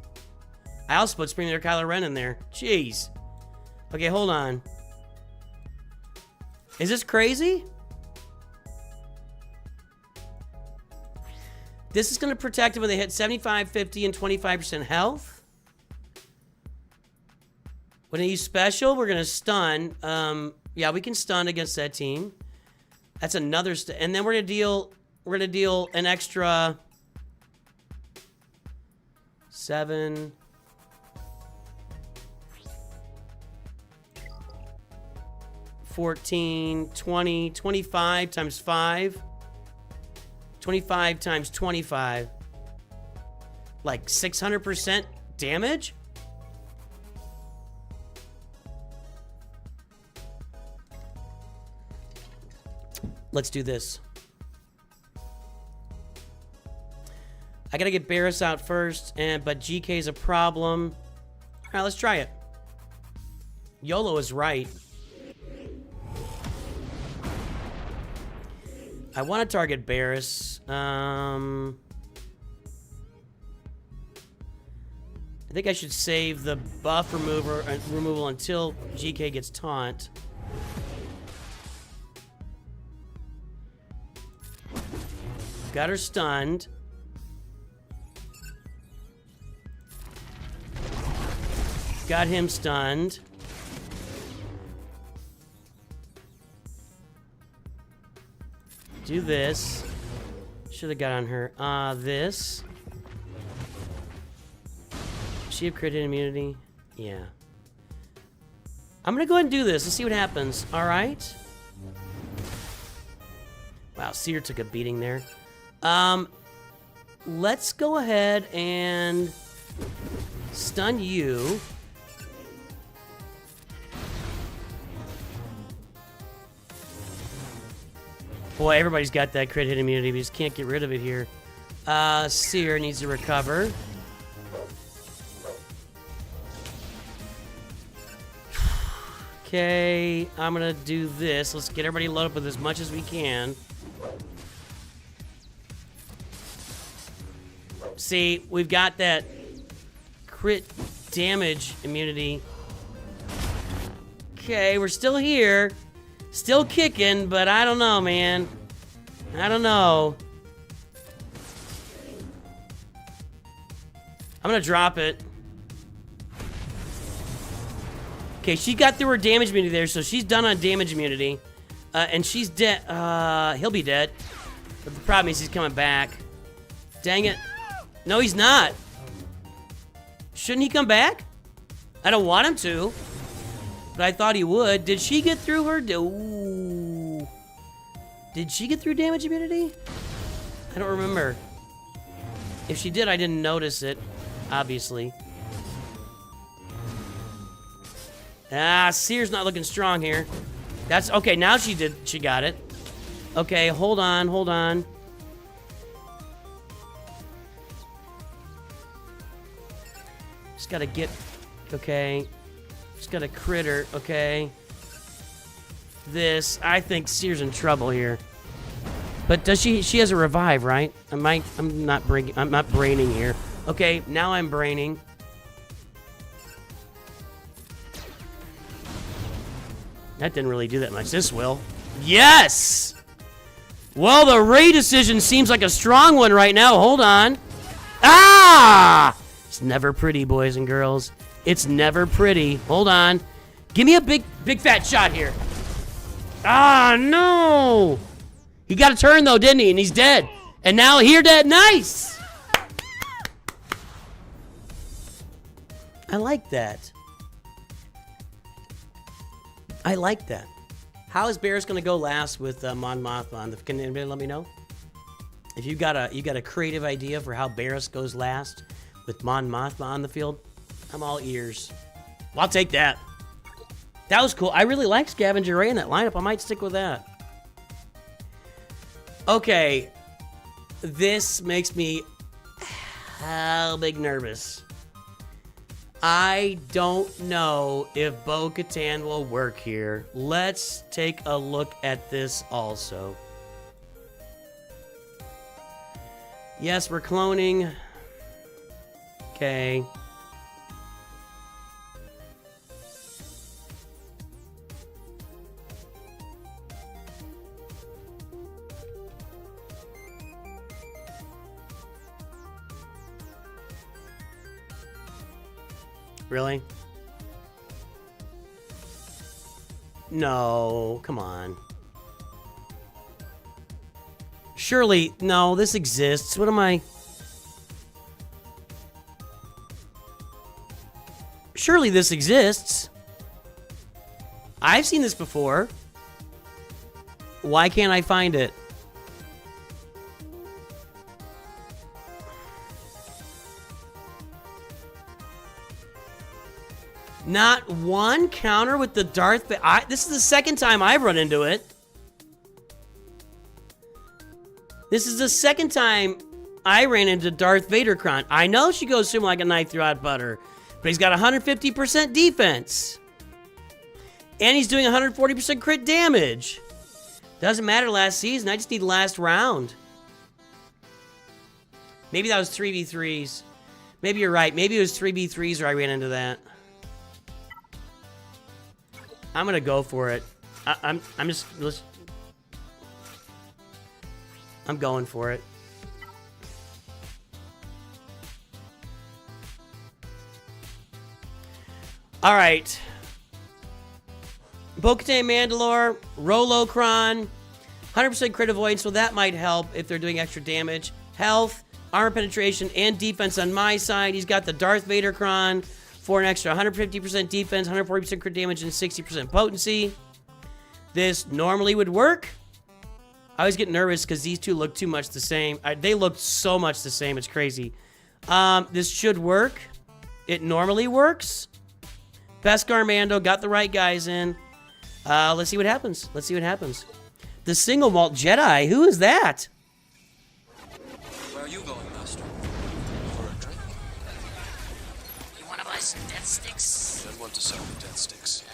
I also put Spring Leader Kylo Ren in there. Jeez. Okay, hold on. Is this crazy? This is going to protect them when they hit 75, 50, and 25% health. When they use special, we're going to stun. Yeah, we can stun against that team. That's another and then we're going to deal an extra 7 14 20 25 times 5 25 times 25 like 600% damage. Let's do this. I gotta get Barris out first, but GK is a problem. All right, let's try it. YOLO is right. I want to target Barris. I think I should save the buff removal until GK gets taunt. Got her stunned. Got him stunned. Do this. Should have got on her. This. She have crit immunity? Yeah. I'm gonna go ahead and do this. Let's see what happens. Alright. Wow, Seer took a beating there. Let's go ahead and stun you. Boy, everybody's got that crit hit immunity. We just can't get rid of it here. Seer needs to recover. Okay, I'm gonna do this. Let's get everybody loaded up with as much as we can. See, we've got that crit damage immunity. Okay, we're still here. Still kicking, but I don't know, man. I don't know. I'm gonna drop it. Okay, she got through her damage immunity there, so she's done on damage immunity. And she's dead. He'll be dead. But the problem is he's coming back. Dang it. No, he's not. Shouldn't he come back? I don't want him to. But I thought he would. Did she get through her? Ooh. Did she get through damage immunity? I don't remember. If she did, I didn't notice it. Obviously. Ah, Seer's not looking strong here. That's okay. Now she got it. Okay, hold on. Just gotta get. Okay. Just gotta critter. Okay. This. I think Seer's in trouble here. But does she has a revive, right? I'm not braining here. Okay, now I'm braining. That didn't really do that much. This will. Yes! Well, the Ray decision seems like a strong one right now. Hold on. Ah! It's never pretty, boys and girls. It's never pretty. Hold on. Give me a big fat shot here. Ah, no! He got a turn, though, didn't he? And he's dead. And now here dead. Nice! I like that. I like that. How is Bears going to go last with Mon Mothma? Can anybody let me know? If you got a creative idea for how Bears goes last with Mon Mothma on the field, I'm all ears. Well, I'll take that. That was cool. I really like Scavenger Ray in that lineup. I might stick with that. Okay. This makes me hell big nervous. I don't know if Bo-Katan will work here. Let's take a look at this also. Yes, we're cloning. Okay. Really? No, come on. Surely, no, this exists. What am I? Surely this exists. I've seen this before. Why can't I find it? Not one counter with the Darth Vader. This is the second time I've run into it. This is the second time I ran into Darth Vader Kron. I know she goes through him like a knife through hot butter, but he's got 150% defense. And he's doing 140% crit damage. Doesn't matter last season. I just need last round. Maybe that was 3v3s. Maybe you're right. Maybe it was 3v3s where I ran into that. I'm gonna go for it. I'm going for it. All right. Bo-Katan Mandalore, Rolocron, 100% crit avoidance, so that might help if they're doing extra damage. Health, armor penetration, and defense on my side. He's got the Darth Vader Kron for an extra 150% defense, 140% crit damage, and 60% potency. This normally would work. I always get nervous because these two look too much the same. They look so much the same, it's crazy. This should work. It normally works. Beskar Mando got the right guys in. Let's see what happens. Let's see what happens. The single malt Jedi, who is that? Where are you going, Master? For a drink? You want to buy some death sticks? I don't want to sell the death sticks.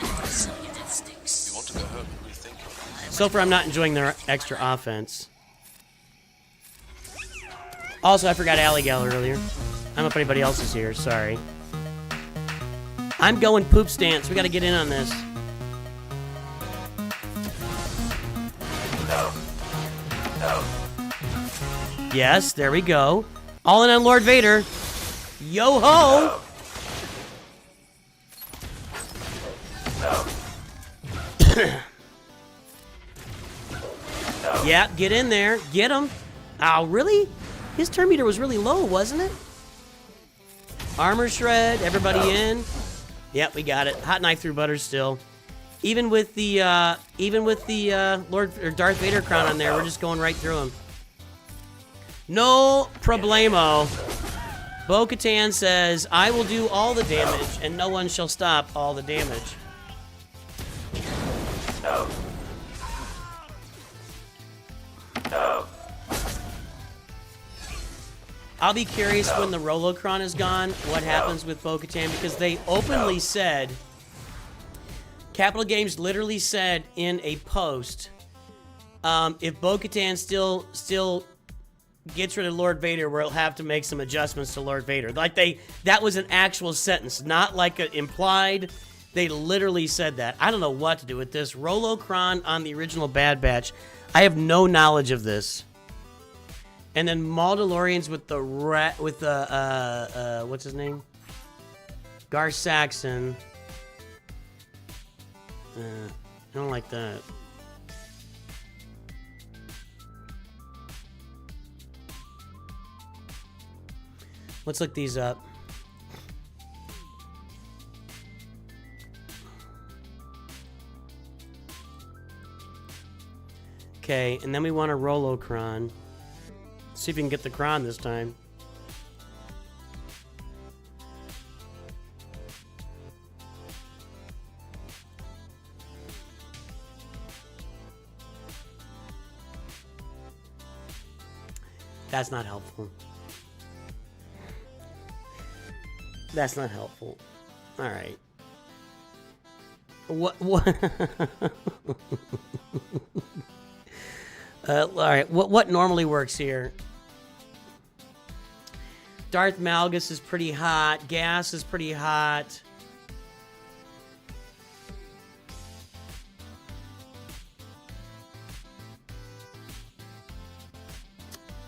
I want to sell you death sticks. You want to go home and rethink? So far, I'm not enjoying their extra offense. Also, I forgot Alley Gal earlier. I don't know if anybody else is here. Sorry. I'm going poop stance. We got to get in on this. Yes, there we go. All in on Lord Vader. Yo ho! Yeah, get in there. Get him. Oh, really? His turn meter was really low, wasn't it? Armor shred. Everybody in. Yep, we got it. Hot knife through butter still. Even with the Lord or Darth Vader crown on there, we're just going right through him. No problemo. Bo-Katan says, I will do all the damage, and no one shall stop all the damage. I'll be curious when the Rolocron is gone, what happens with Bo-Katan, because they openly said, Capital Games literally said in a post, if Bo-Katan still gets rid of Lord Vader, we'll have to make some adjustments to Lord Vader. Like that was an actual sentence, not like an implied. They literally said that. I don't know what to do with this. Rolocron on the original Bad Batch. I have no knowledge of this. And then Mandalorians with the what's his name? Gar Saxon. I don't like that. Let's look these up. Okay, and then we want a Rolocron. See if we can get the Kron this time. That's not helpful. That's not helpful. All right. What? All right. What normally works here? Darth Malgus is pretty hot. Gas is pretty hot.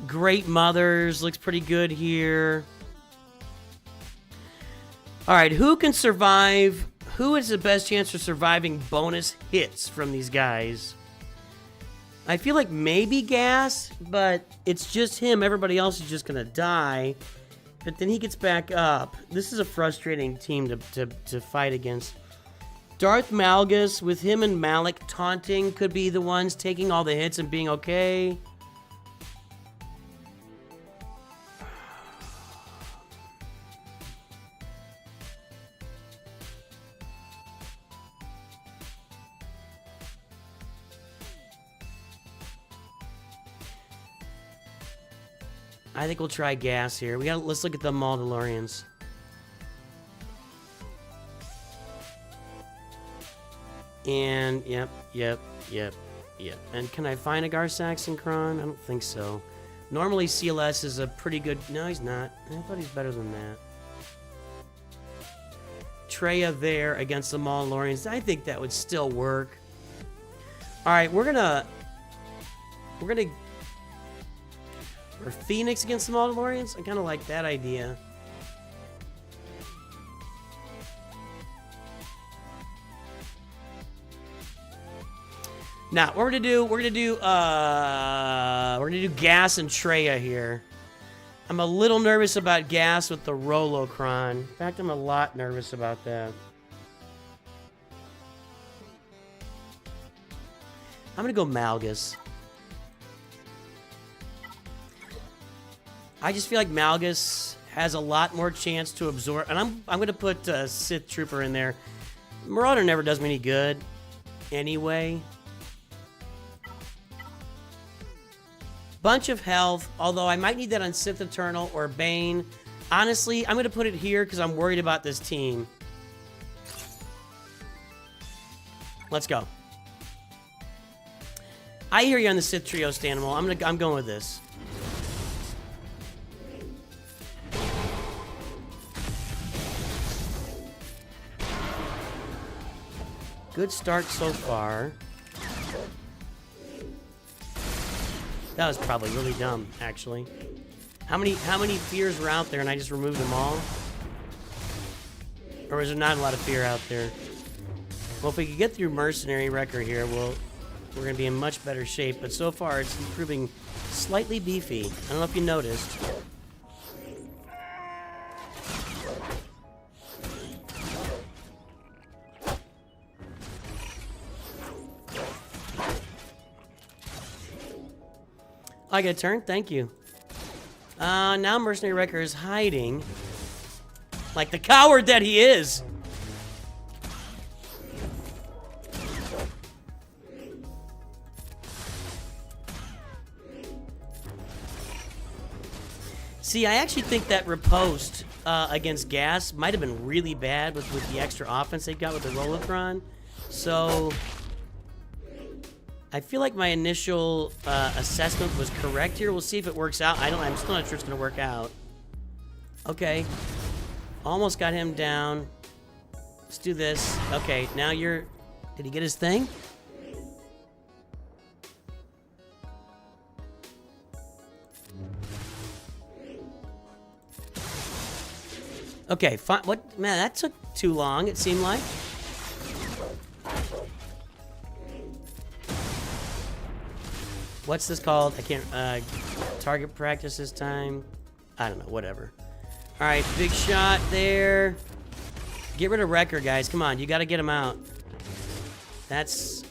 Great Mothers looks pretty good here. All right, who can survive? Who has the best chance of surviving bonus hits from these guys? I feel like maybe Gas, but it's just him. Everybody else is just going to die. But then he gets back up. This is a frustrating team to fight against. Darth Malgus, with him and Malik taunting, could be the ones taking all the hits and being okay. I think we'll try Gas here. Let's look at the Mandalorians. And yep. And can I find a Gar Saxon Kron? I don't think so. Normally CLS is a pretty good. No, he's not. I thought he's better than that. Traya there against the Mandalorians. I think that would still work. All right, we're gonna. Or Phoenix against the Mandalorians? I kind of like that idea. Now, what we're gonna do, we're gonna do Gas and Traya here. I'm a little nervous about Gas with the Rolocron. In fact, I'm a lot nervous about that. I'm gonna go Malgus. I just feel like Malgus has a lot more chance to absorb, and I'm gonna put Sith Trooper in there. Marauder never does me any good, anyway. Bunch of health, although I might need that on Sith Eternal or Bane. Honestly, I'm gonna put it here because I'm worried about this team. Let's go. I hear you on the Sith Trio, Stanimal. I'm going with this. Good start so far. That was probably really dumb, actually. How many fears were out there and I just removed them all? Or was there not a lot of fear out there? Well, if we could get through Mercenary Wrecker here, we're going to be in much better shape. But so far, it's proving slightly beefy. I don't know if you noticed. I get a turn? Thank you. Now Mercenary Wrecker is hiding. Like the coward that he is. See, I actually think that riposte against Gas might have been really bad with the extra offense they got with the Rollothron. So I feel like my initial assessment was correct here. We'll see if it works out. I'm still not sure it's going to work out. Okay. Almost got him down. Let's do this. Okay, now you're... Did he get his thing? Okay, fine. What? Man, that took too long, it seemed like. What's this called? I can't... target practice this time. I don't know, whatever. Alright, big shot there. Get rid of Wrecker, guys. Come on, you gotta get him out. That's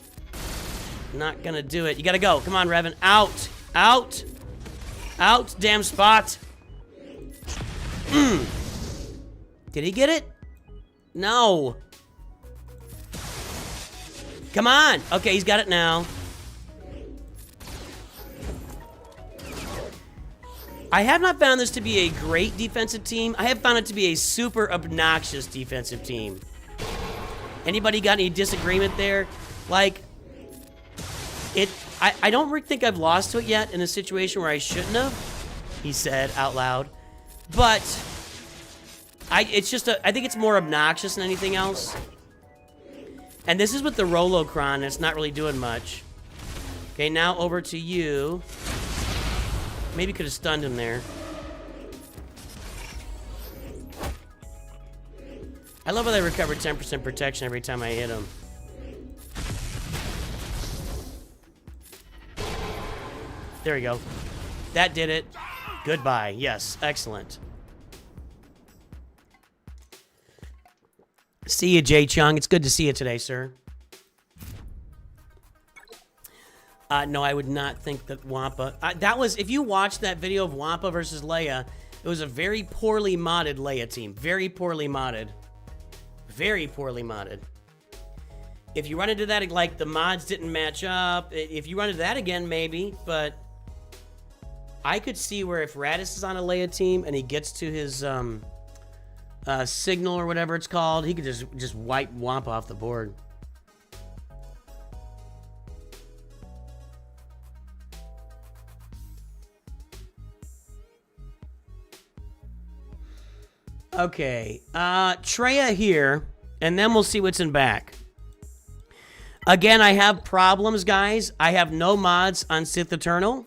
not gonna do it. You gotta go. Come on, Revan. Out! Out! Out! Damn spot! Did he get it? No. Come on! Okay, he's got it now. I have not found this to be a great defensive team. I have found it to be a super obnoxious defensive team. Anybody got any disagreement there? Like, I don't think I've lost to it yet in a situation where I shouldn't have, he said out loud. But I think it's more obnoxious than anything else. And this is with the Rolocron, and it's not really doing much. Okay, now over to you. Maybe could have stunned him there. I love how they recover 10% protection every time I hit him. There we go. That did it. Goodbye. Yes, excellent. See you, Jay Chung. It's good to see you today, sir. No, I would not think that Wampa... that was... If you watched that video of Wampa versus Leia, it was a very poorly modded Leia team. Very poorly modded. Very poorly modded. If you run into that, like, the mods didn't match up. If you run into that again, maybe. But I could see where if Radis is on a Leia team and he gets to his signal or whatever it's called, he could just wipe Wampa off the board. Okay, Treya here, and then we'll see what's in back. Again, I have problems, guys. I have no mods on Sith Eternal.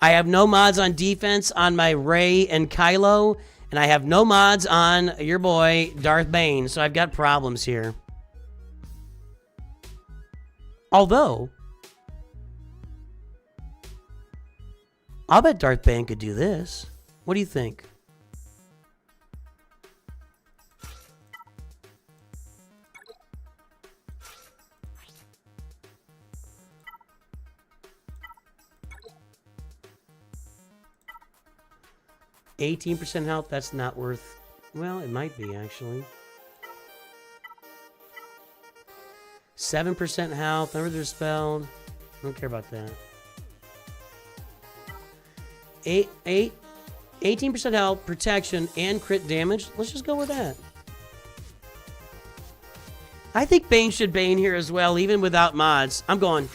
I have no mods on defense on my Rey and Kylo, and I have no mods on your boy, Darth Bane, so I've got problems here. Although, I'll bet Darth Bane could do this. What do you think? %, health, that's not worth... Well, it might be, actually. 7% health, never they're spelled. I don't care about that. 18% health, protection, and crit damage. Let's just go with that. I think Bane should Bane here as well, even without mods. I'm going.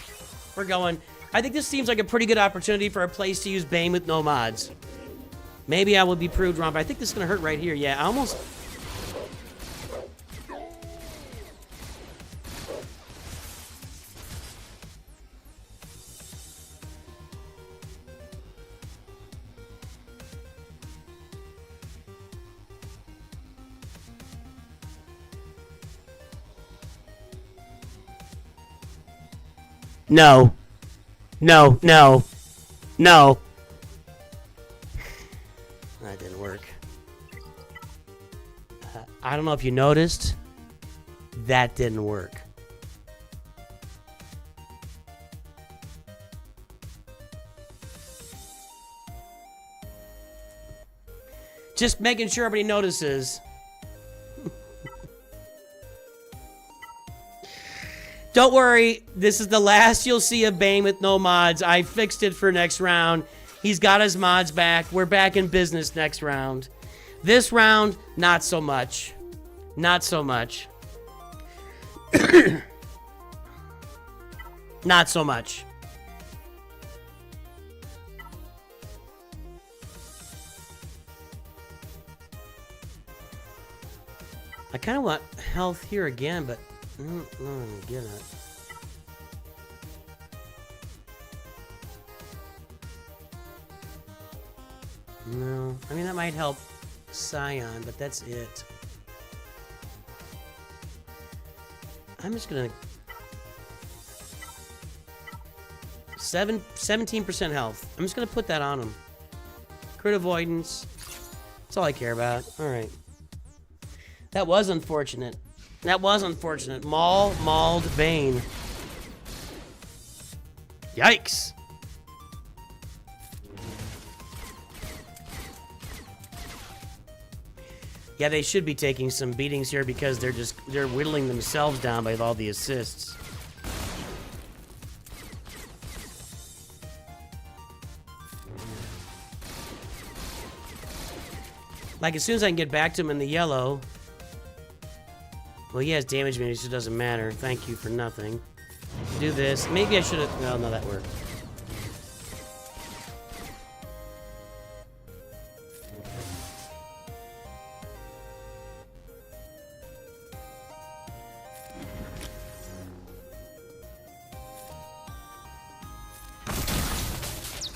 We're going. I think this seems like a pretty good opportunity for a place to use Bane with no mods. Maybe I will be proved wrong, but I think this is going to hurt right here. Yeah, I almost... No. No, no. No. That didn't work. I don't know if you noticed. That didn't work. Just making sure everybody notices. Don't worry, this is the last you'll see of Bane with no mods. I fixed it for next round. He's got his mods back. We're back in business next round. This round, not so much. Not so much. Not so much. I kind of want health here again, but I don't know if I'm gonna get it. No, I mean that might help Scion, but that's it. I'm just gonna 17% health. I'm just gonna put that on him. Crit avoidance. That's all I care about. All right. That was unfortunate. That was unfortunate. Mauled Bane. Yikes. Yeah, they should be taking some beatings here because they're whittling themselves down by all the assists. Like, as soon as I can get back to him in the yellow... Well, he has damage immunity, so it doesn't matter. Thank you for nothing. Do this. Maybe I should have... Well, no, that worked.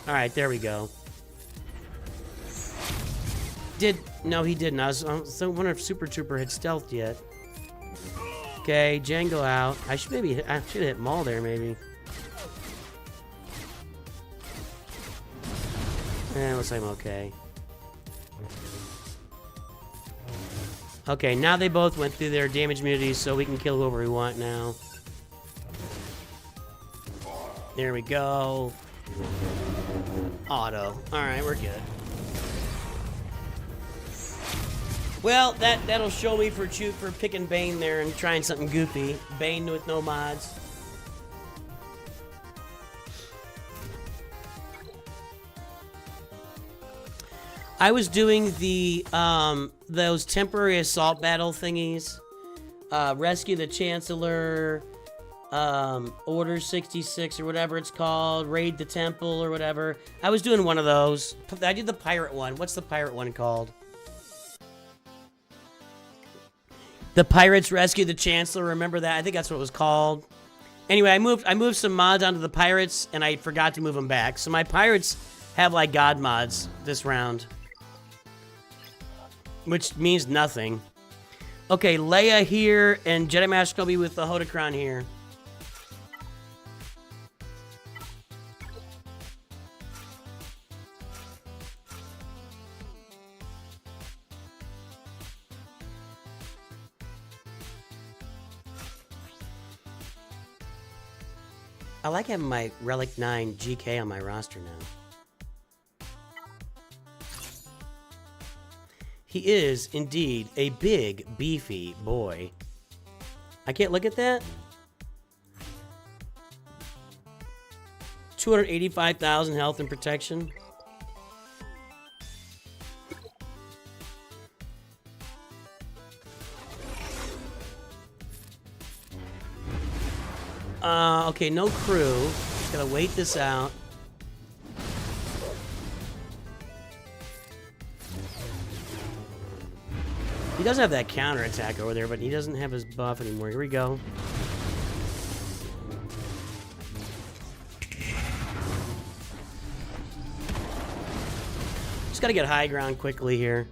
Alright, there we go. No, he didn't. I wondering if Super Trooper had stealthed yet. Okay, Django out. I should have hit Maul there, maybe. Looks like I'm okay. Okay, now they both went through their damage immunities, so we can kill whoever we want now. There we go. Auto. Alright, we're good. Well, that'll show me for picking Bane there and trying something goofy. Bane with no mods. I was doing the those temporary assault battle thingies. Rescue the Chancellor, Order 66 or whatever it's called, Raid the Temple or whatever. I was doing one of those. I did the pirate one. What's the pirate one called? The Pirates Rescue the Chancellor, remember that? I think that's what it was called. Anyway, I moved some mods onto the Pirates, and I forgot to move them back. So my Pirates have, like, God mods this round. Which means nothing. Okay, Leia here, and Jedi Master Kenobi with the Hodocron here. I like having my Relic 9 GK on my roster now. He is, indeed, a big, beefy boy. I can't look at that? 285,000 health and protection. Okay, no crew. Just gotta wait this out. He doesn't have that counter attack over there, but he doesn't have his buff anymore. Here we go. Just gotta get high ground quickly here.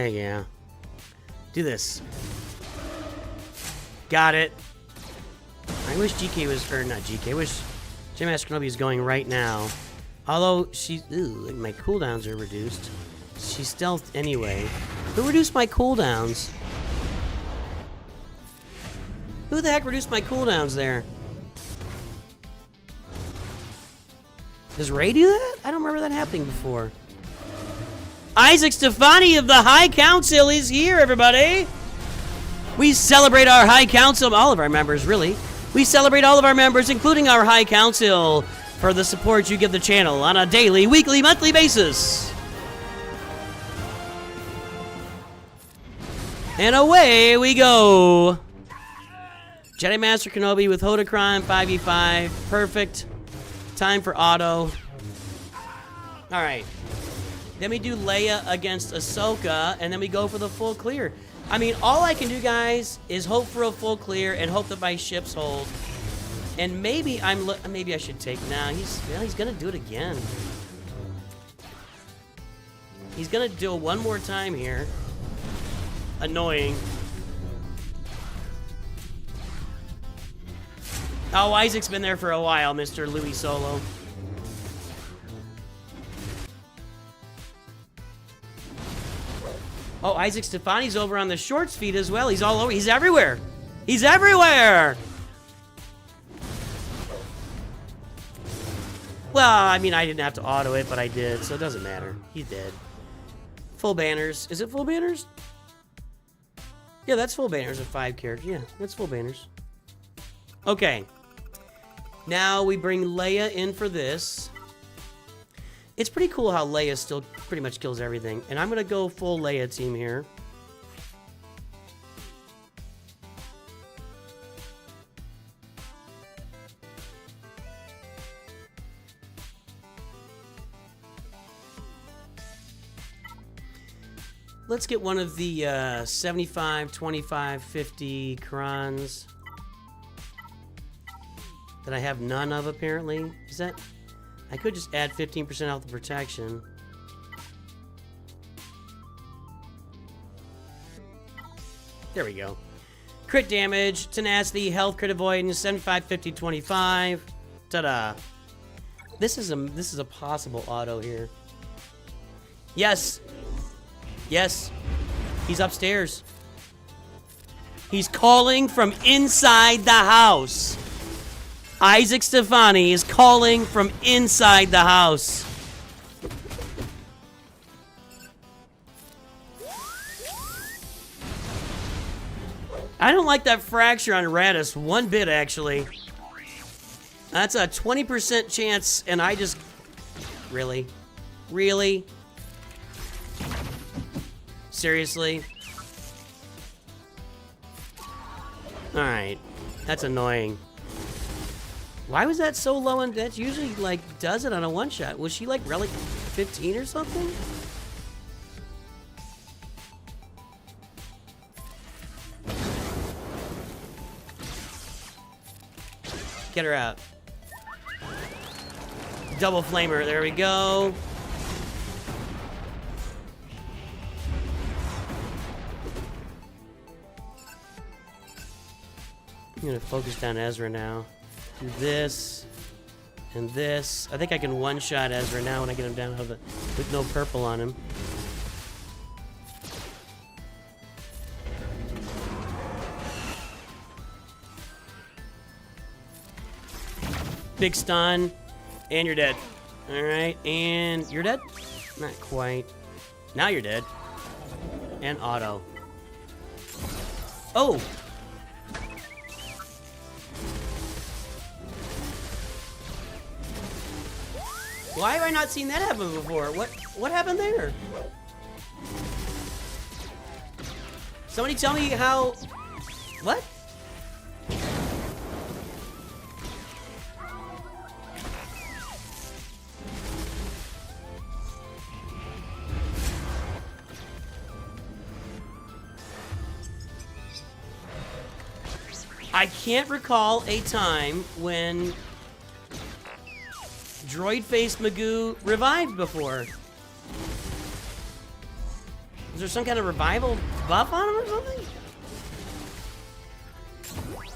Yeah. Do this. Got it. I wish GK was, or not GK, I wish Jedi Master Kenobi is going right now. Although my cooldowns are reduced. She's stealthed anyway. Who reduced my cooldowns? Who the heck reduced my cooldowns there? Does Ray do that? I don't remember that happening before. Isaac Stefani of the High Council is here, everybody. We celebrate our High Council, all of our members, really. We celebrate all of our members, including our High Council, for the support you give the channel on a daily, weekly, monthly basis. And away we go. Jedi Master Kenobi with Hodocron, 5v5. Perfect. Time for auto. Alright. Then we do Leia against Ahsoka, and then we go for the full clear. I mean, all I can do, guys, is hope for a full clear and hope that my ships hold. And maybe maybe I should take... Nah, he's gonna do it again. He's gonna do it one more time here. Annoying. Oh, Isaac's been there for a while, Mr. Louis Solo. Oh, Isaac Stefani's over on the shorts feed as well. He's all over. He's everywhere. He's everywhere. Well, I mean, I didn't have to auto it, but I did, so it doesn't matter. He's dead. Full banners. Is it full banners? Yeah, that's full banners of 5 characters. Yeah, that's full banners. Okay. Now we bring Leia in for this. It's pretty cool how Leia still pretty much kills everything. And I'm going to go full Leia team here. Let's get one of the 75, 25, 50 Krons that I have none of, apparently. Is that... I could just add 15% health and protection. There we go. Crit damage, tenacity, health, crit avoidance, 75, 50, 25. Ta-da. This is a possible auto here. Yes. Yes. He's upstairs. He's calling from inside the house. Isaac Stefani is calling from inside the house. I don't like that fracture on Radis one bit, actually. That's a 20% chance, and I just... Really? Really? Seriously? Alright. That's annoying. Why was that so low? And that usually, like, does it on a one-shot. Was she, like, relic 15 or something? Get her out. Double flamer. There we go. I'm gonna focus down Ezra now. Do this and this. I think I can one-shot Ezra now when I get him down with no purple on him. Big stun, and you're dead. All right, and you're dead? Not quite. Now you're dead. And auto. Oh! Why have I not seen that happen before? What happened there? Somebody tell me how... What? I can't recall a time when Droid-Faced Magoo revived before. Is there some kind of revival buff on him or something?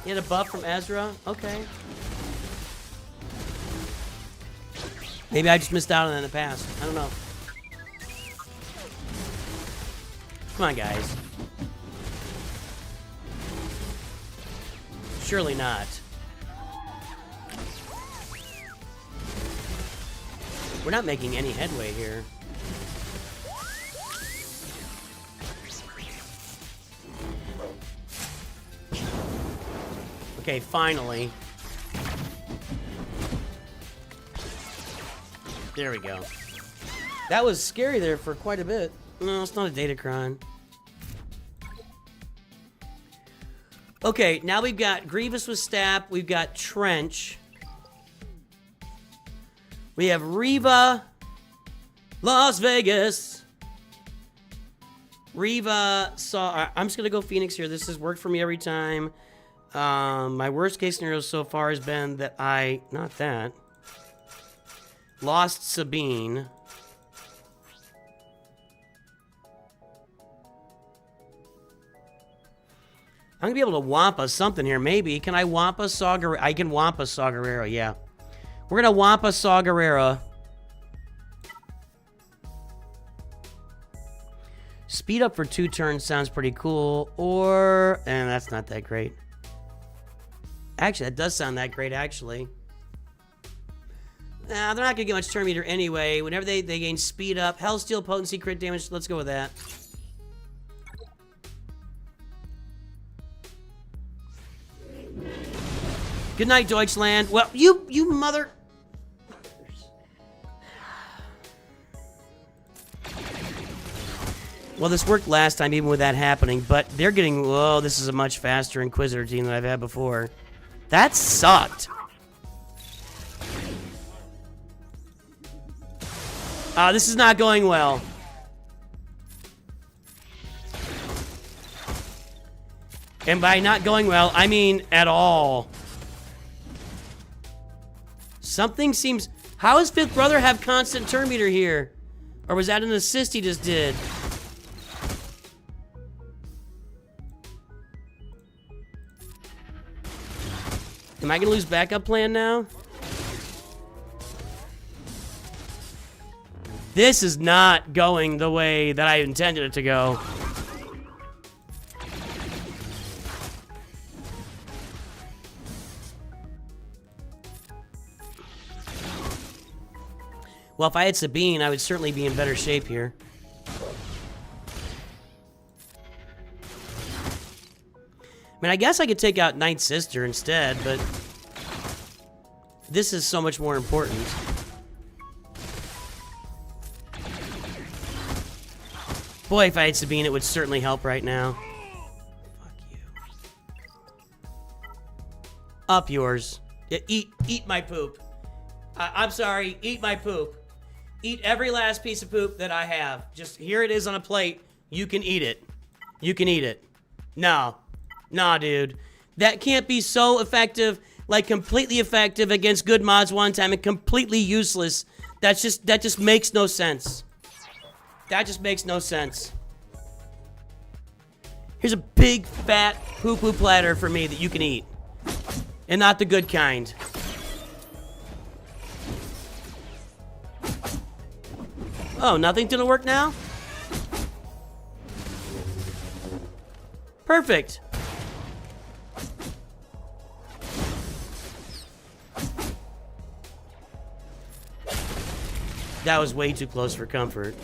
He had a buff from Ezra? Okay. Maybe I just missed out on that in the past. I don't know. Come on, guys. Surely not. We're not making any headway here. Okay, finally. There we go. That was scary there for quite a bit. No, it's not a Datacron. Okay, now we've got Grievous with Stab. We've got Trench. We have Reva. Las Vegas. Reva saw... I'm just going to go Phoenix here. This has worked for me every time. My worst case scenario so far has been that I... Not that. Lost Sabine. I'm gonna be able to Wampa something here, maybe. Can I Wampa Saw Gerrera? I can Wampa Saw Gerrera, yeah. We're gonna Wampa Saw Gerrera. Speed up for 2 turns sounds pretty cool. Or, and that's not that great. Actually, that does sound that great, actually. Nah, they're not gonna get much turn meter anyway. Whenever they gain speed up, Hellsteel, potency, crit damage, let's go with that. Good night, Deutschland. Well, you mother... Well, this worked last time, even with that happening, but they're getting... Whoa, this is a much faster Inquisitor team than I've had before. That sucked. This is not going well. And by not going well, I mean at all. Something seems... How does Fifth Brother have constant turn meter here? Or was that an assist he just did? Am I gonna lose backup plan now? This is not going the way that I intended it to go. Well, if I had Sabine, I would certainly be in better shape here. I mean, I guess I could take out Night Sister instead, but this is so much more important. Boy, if I had Sabine, it would certainly help right now. Fuck you. Up yours. Yeah, eat my poop. I'm sorry, eat my poop. Eat every last piece of poop that I have. Just here it is on a plate. You can eat it. You can eat it. No. Nah, dude. That can't be so effective, like completely effective against good mods one time and completely useless. That just makes no sense. That just makes no sense. Here's a big, fat poo-poo platter for me that you can eat. And not the good kind. Oh, nothing didn't work now? Perfect. That was way too close for comfort.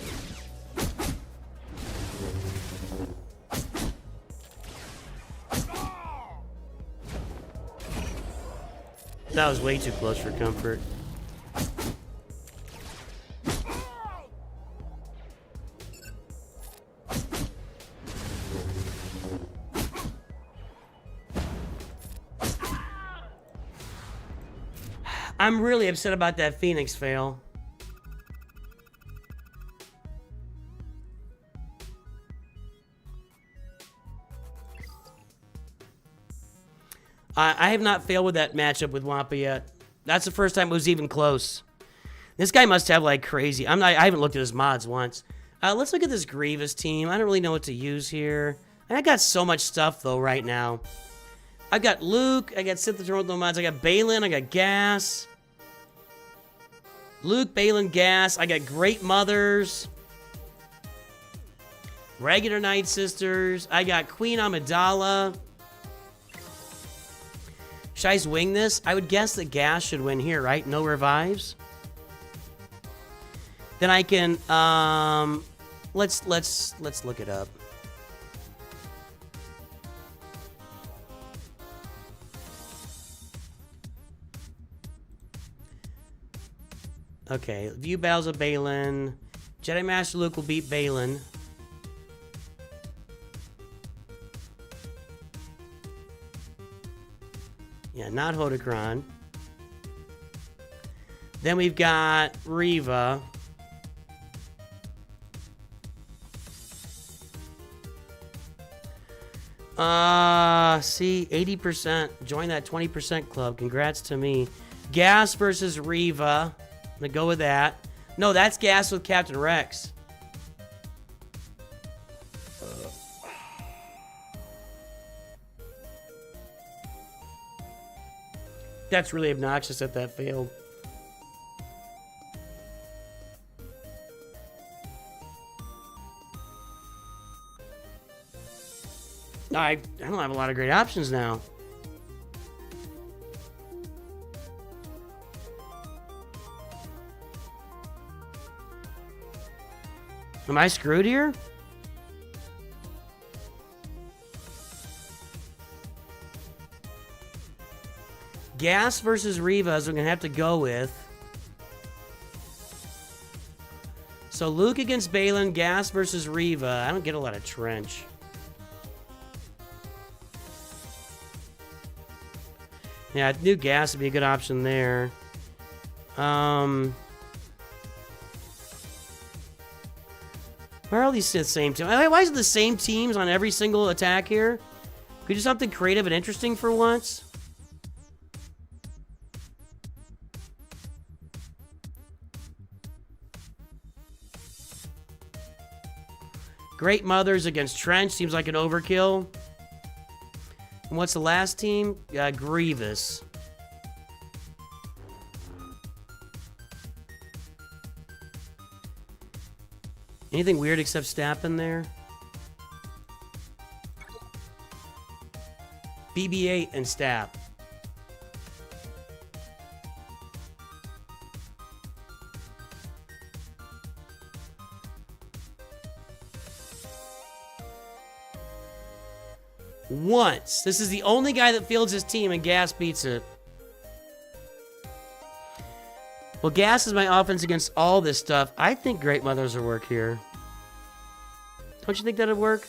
That was way too close for comfort. I'm really upset about that Phoenix fail. I have not failed with that matchup with Wampa yet. That's the first time it was even close. This guy must have like crazy. I haven't looked at his mods once. Let's look at this Grievous team. I don't really know what to use here. I got so much stuff though right now. I've got Luke. I got Sith Eternal mods. I got Balin. I got Gas. Luke, Balin, Gas. I got Great Mothers. Regular Night Sisters. I got Queen Amidala. Should I swing this? I would guess that Gas should win here, right? No revives. Then I can let's look it up. Okay, view battles of Balin. Jedi Master Luke will beat Balin. Yeah, not Hodokron. Then we've got Reva. See, 80%. Join that 20% club. Congrats to me. Gas versus Reva. I'm gonna go with that. No, that's Gas with Captain Rex. That's really obnoxious that that failed. I don't have a lot of great options now. Am I screwed here? Gas versus Reva is what I'm going to have to go with. So Luke against Balin, Gas versus Reva. I don't get a lot of Trench. Yeah, I knew Gas would be a good option there. Why are all these the same teams? Why is it the same teams on every single attack here? Could we do something creative and interesting for once? Great Mothers against Trench seems like an overkill. And what's the last team? Grievous. Anything weird except Stapp in there? BB-8 and Stapp. Once. This is the only guy that fields his team and Gas beats it. Well, Gas is my offense against all this stuff. I think Great Mothers will work here. Don't you think that would work?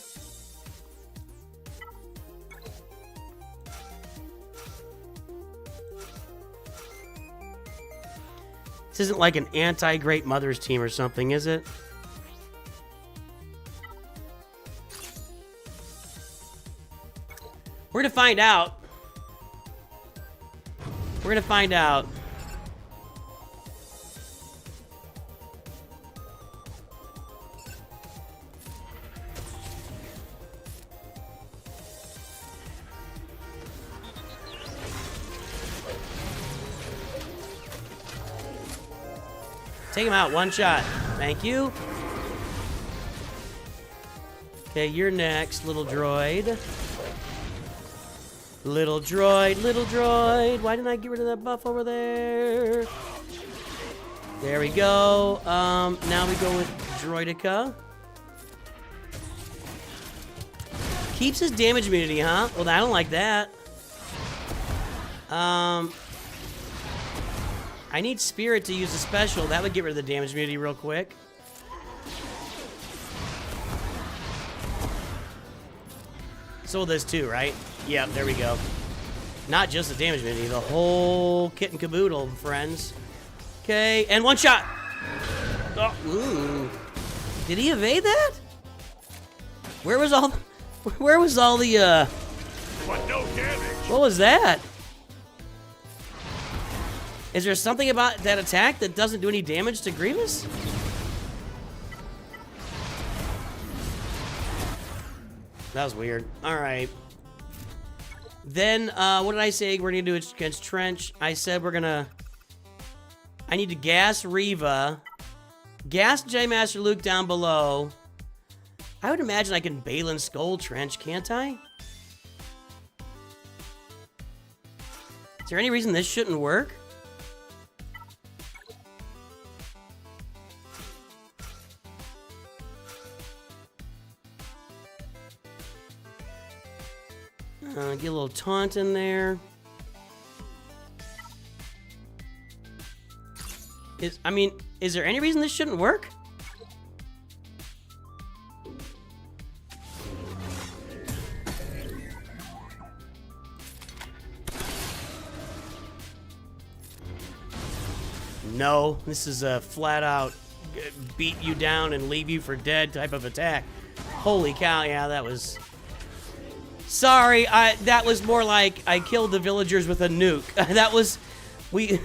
This isn't like an anti-Great Mothers team or something, is it? We're gonna find out. We're gonna find out. Take him out, one shot. Thank you. Okay, you're next, little droid. Little droid, little droid. Why didn't I get rid of that buff over there? There we go. Now we go with Droidica. Keeps his damage immunity, huh? Well, I don't like that. I need Spirit to use a special. That would get rid of the damage immunity real quick. So will this too, right? Yep, there we go. Not just the damage immunity, the whole kit and caboodle, friends. Okay, and one shot. Oh, ooh. Did he evade that? Where was all the, But no damage. What was that? Is there something about that attack that doesn't do any damage to Grievous? That was weird. Alright. Then, what did I say we're gonna do against Trench? I said we're gonna... I need to gas Reva. Gas J Master Luke down below. I would imagine I can Balin Skull Trench, can't I? Is there any reason this shouldn't work? Get a little taunt in there. Is there any reason this shouldn't work? No, this is a flat out beat you down and leave you for dead type of attack. Holy cow, yeah, that was... Sorry, that was more like I killed the villagers with a nuke. That was... We...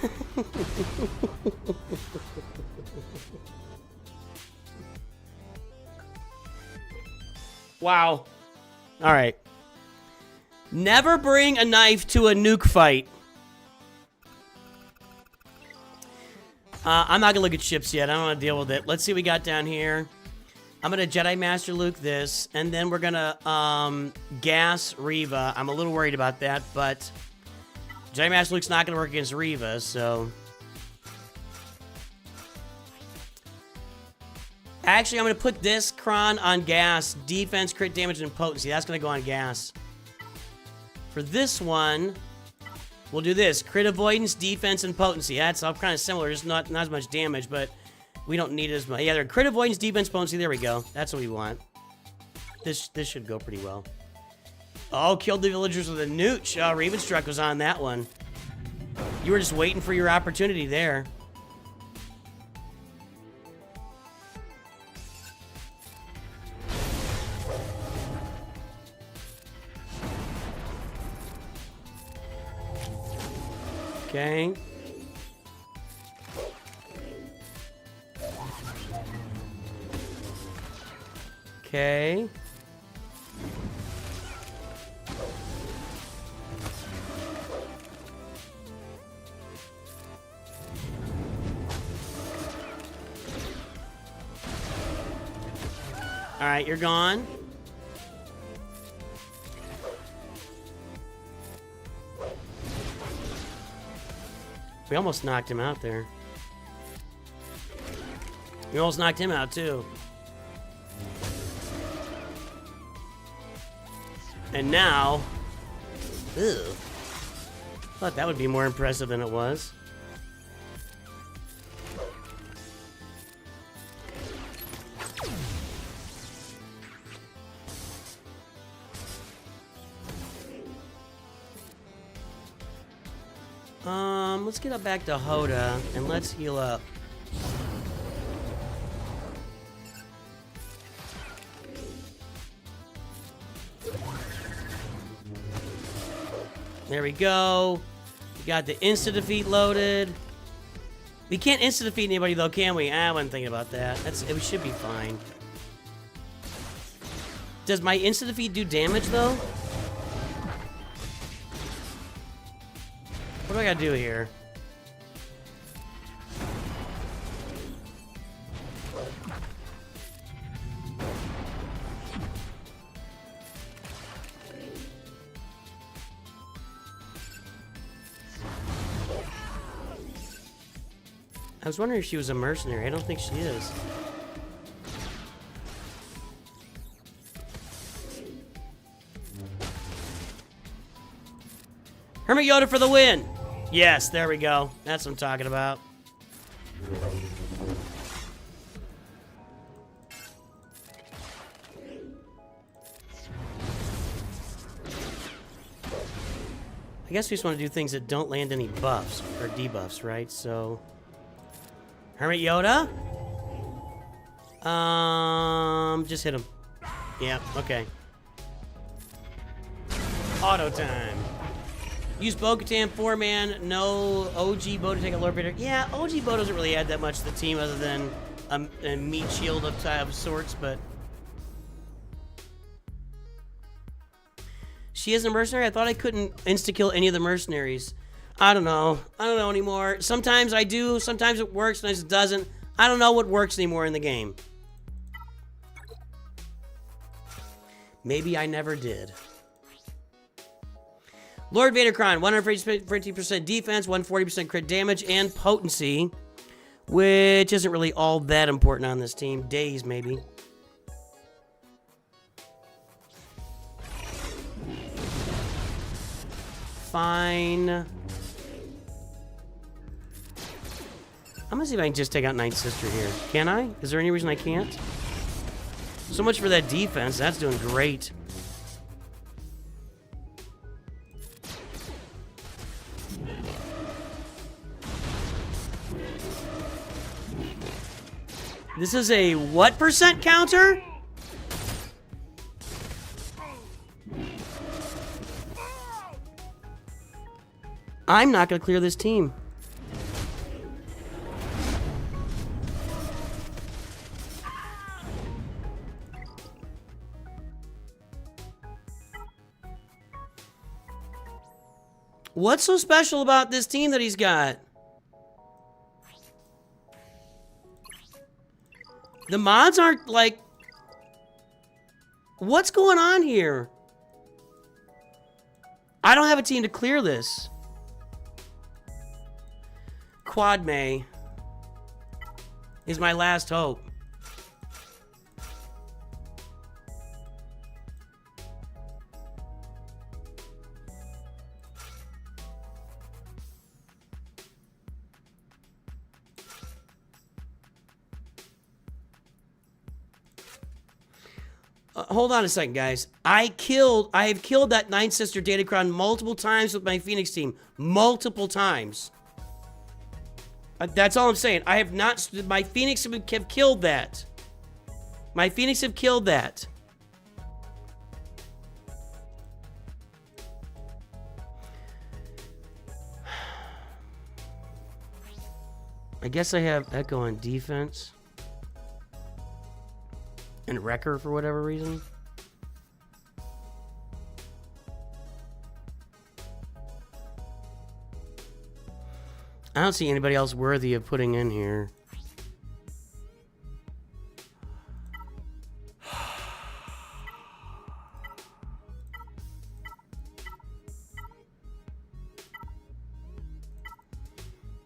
Wow. Alright. Never bring a knife to a nuke fight. I'm not gonna look at ships yet. I don't want to deal with it. Let's see what we got down here. I'm gonna Jedi Master Luke this, and then we're gonna gas Reva. I'm a little worried about that, but Jedi Master Luke's not gonna work against Reva, so. Actually, I'm gonna put this Kron on gas. Defense, crit damage, and potency. That's gonna go on gas. For this one, we'll do this. Crit avoidance, defense, and potency. That's all kind of similar, just not as much damage, but we don't need as much. Yeah, they're crit avoidance, defense, potency. There we go. That's what we want. This should go pretty well. Oh, killed the villagers with a nooch. Oh, Ravenstruck was on that one. You were just waiting for your opportunity there. Okay. Okay. All right, you're gone. We almost knocked him out there. We almost knocked him out, too. And now... Ew. Thought that would be more impressive than it was. Let's get up back to Hoda, and let's heal up. There we go. We got the insta-defeat loaded. We can't insta-defeat anybody, though, can we? I wasn't thinking about that. It should be fine. Does my insta-defeat do damage, though? What do I gotta do here? I was wondering if she was a mercenary. I don't think she is. Hermit Yoda for the win! Yes, there we go. That's what I'm talking about. I guess we just want to do things that don't land any buffs or debuffs, right? So... Hermit Yoda? Just hit him. Yeah, okay. Auto time. Use Bo-Katan 4-man, no OG Bo to take a Lord Vader. Yeah, OG Bo doesn't really add that much to the team other than a meat shield of sorts, but... She is a mercenary? I thought I couldn't insta-kill any of the mercenaries. I don't know. I don't know anymore. Sometimes I do, sometimes it works, sometimes it doesn't. I don't know what works anymore in the game. Maybe I never did. Lord Vadercron, 150% defense, 140% crit damage, and potency, which isn't really all that important on this team. Days, maybe. Fine. I'm gonna see if I can just take out Ninth Sister here. Can I? Is there any reason I can't? So much for that defense. That's doing great. This is a what percent counter? I'm not going to clear this team. What's so special about this team that he's got? The mods aren't like... What's going on here? I don't have a team to clear this. Quad May is my last hope. Hold on a second, guys. I have killed that Ninth Sister Datacron multiple times with my Phoenix team. Multiple times. That's all I'm saying. I have not... My Phoenix have killed that. My Phoenix have killed that. I guess I have Echo on defense. And Wrecker for whatever reason. I don't see anybody else worthy of putting in here.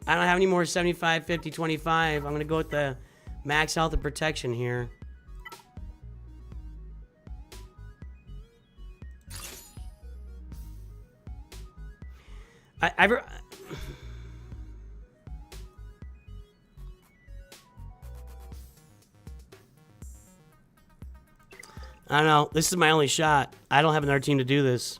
I don't have any more 75, 50, 25. I'm going to go with the max health and protection here. I don't know. This is my only shot. I don't have another team to do this.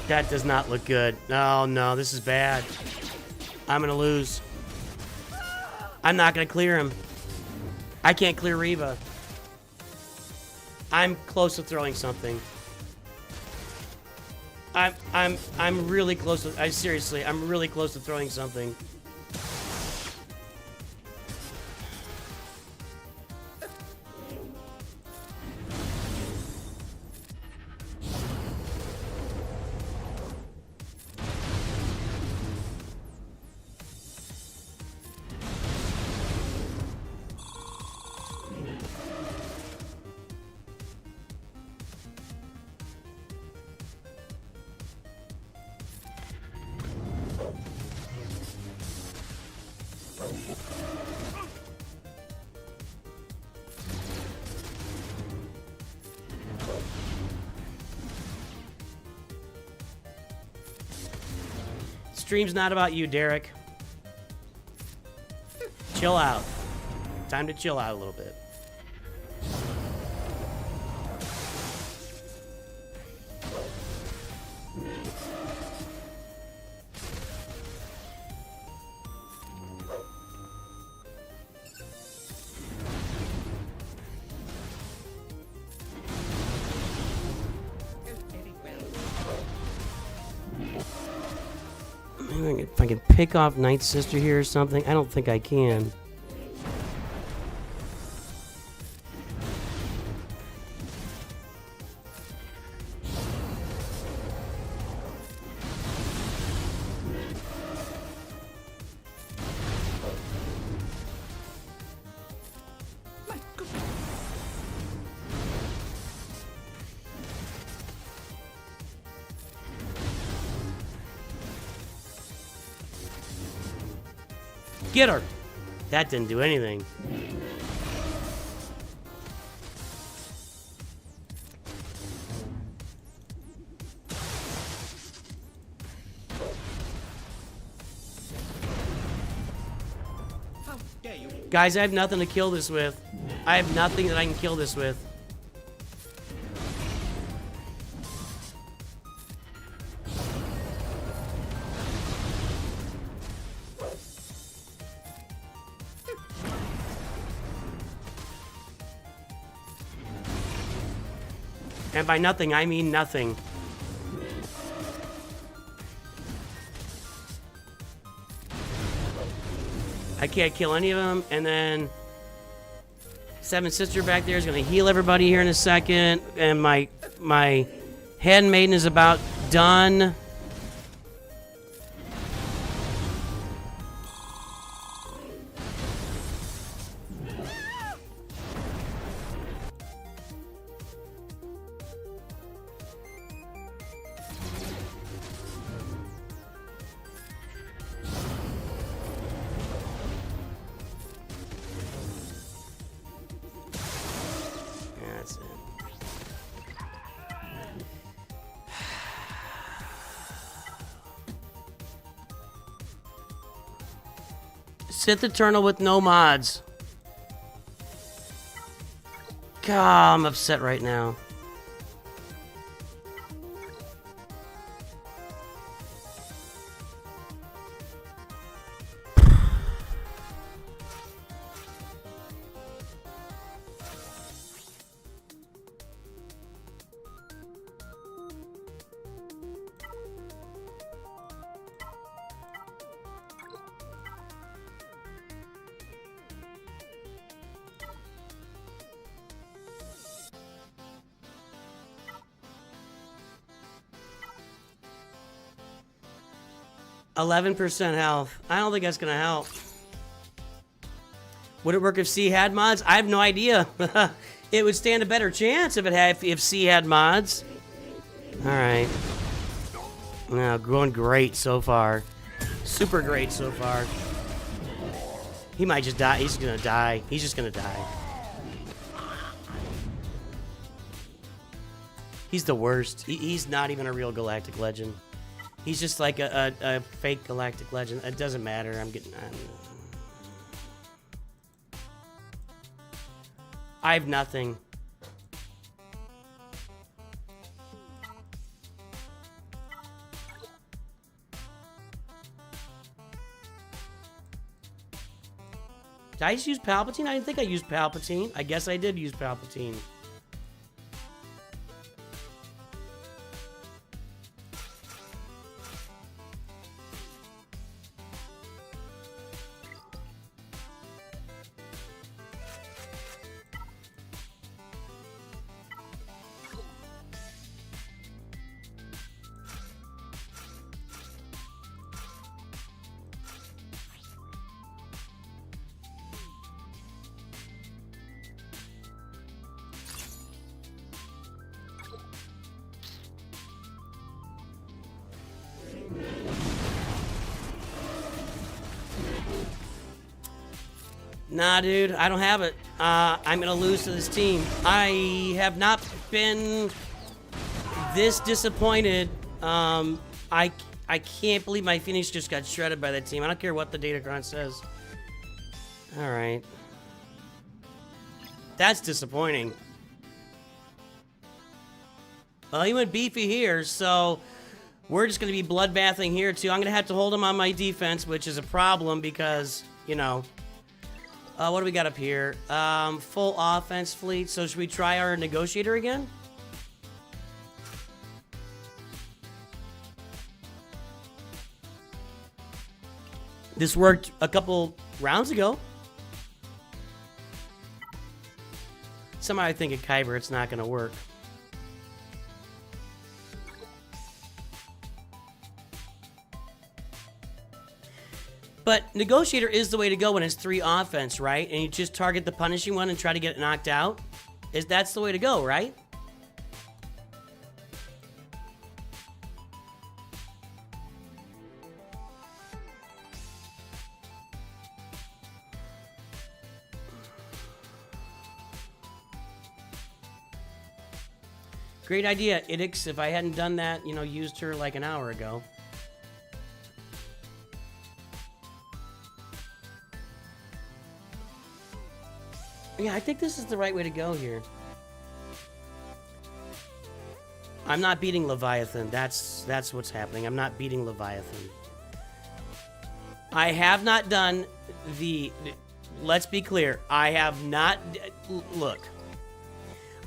That does not look good. Oh, no. This is bad. I'm going to lose. I'm not going to clear him. I can't clear Reva. I'm close to throwing something. I'm really close to... seriously, I'm really close to throwing something. Stream's not about you, Derek. Chill out. Time to chill out a little bit. If I can pick off Night Sister here or something. I don't think I can. Get her! That didn't do anything. Guys, I have nothing to kill this with. I have nothing that I can kill this with. And by nothing, I mean nothing. I can't kill any of them, and then Seven Sister back there is going to heal everybody here in a second, and my handmaiden is about done. That's it. Sith Eternal with no mods. God, I'm upset right now. %, health. I don't think that's gonna help. Would it work if C had mods? I have no idea. It would stand a better chance if C had mods. All right. No, going great so far. Super great so far. He might just die. He's gonna die. He's just gonna die. He's the worst. He's not even a real Galactic Legend. He's just like a fake Galactic Legend. It doesn't matter. I have nothing. Did I just use Palpatine? I didn't think I used Palpatine. I guess I did use Palpatine. Nah, dude, I don't have it. I'm gonna lose to this team. I have not been this disappointed. I can't believe my Phoenix just got shredded by that team. I don't care what the Datacron says. All right. That's disappointing. Well, he went beefy here, so we're just going to be bloodbathing here, too. I'm going to have to hold him on my defense, which is a problem because, you know... what do we got up here? Full offense fleet. So should we try our Negotiator again? This worked a couple rounds ago. Somehow I think at Kyber it's not going to work. But Negotiator is the way to go when it's 3 offense, right? And you just target the punishing one and try to get it knocked out. That's the way to go, right? Great idea, Idix. If I hadn't done that, you know, used her like an hour ago. Yeah, I think this is the right way to go here. I'm not beating Leviathan. That's what's happening. I'm not beating Leviathan. I have not done the... Let's be clear. I have not... Look.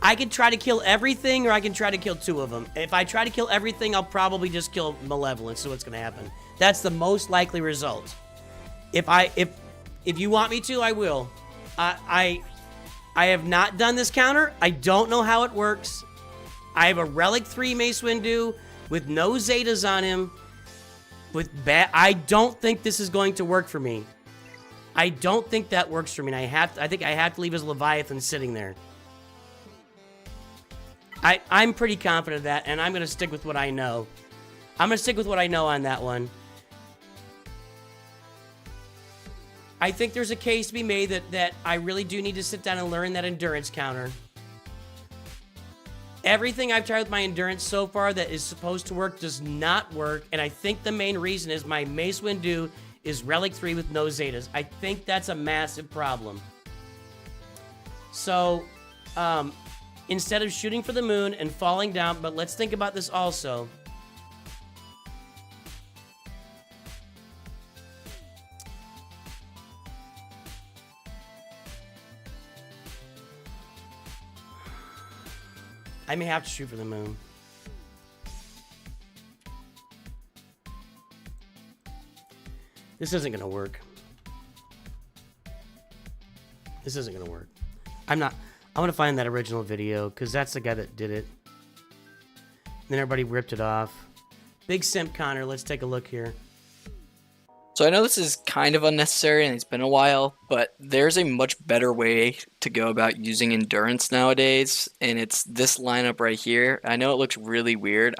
I can try to kill everything, or I can try to kill 2 of them. If I try to kill everything, I'll probably just kill Malevolence. So what's going to happen? That's the most likely result. If you want me to, I will. I have not done this counter. I don't know how it works. I have a Relic 3 Mace Windu with no Zetas on him. I don't think this is going to work for me. I don't think that works for me. And I think I have to leave his Leviathan sitting there. I'm pretty confident of that, and I'm going to stick with what I know. I'm going to stick with what I know on that one. I think there's a case to be made that I really do need to sit down and learn that endurance counter. Everything I've tried with my endurance so far that is supposed to work does not work, and I think the main reason is my Mace Windu is Relic 3 with no Zetas. I think that's a massive problem. So, instead of shooting for the moon and falling down, but let's think about this also. I may have to shoot for the moon. This isn't going to work. This isn't going to work. I want to find that original video, because that's the guy that did it. Then everybody ripped it off. Big Simp Connor, let's take a look here. So I know this is kind of unnecessary and it's been a while, but there's a much better way to go about using endurance nowadays, and it's this lineup right here. I know it looks really weird.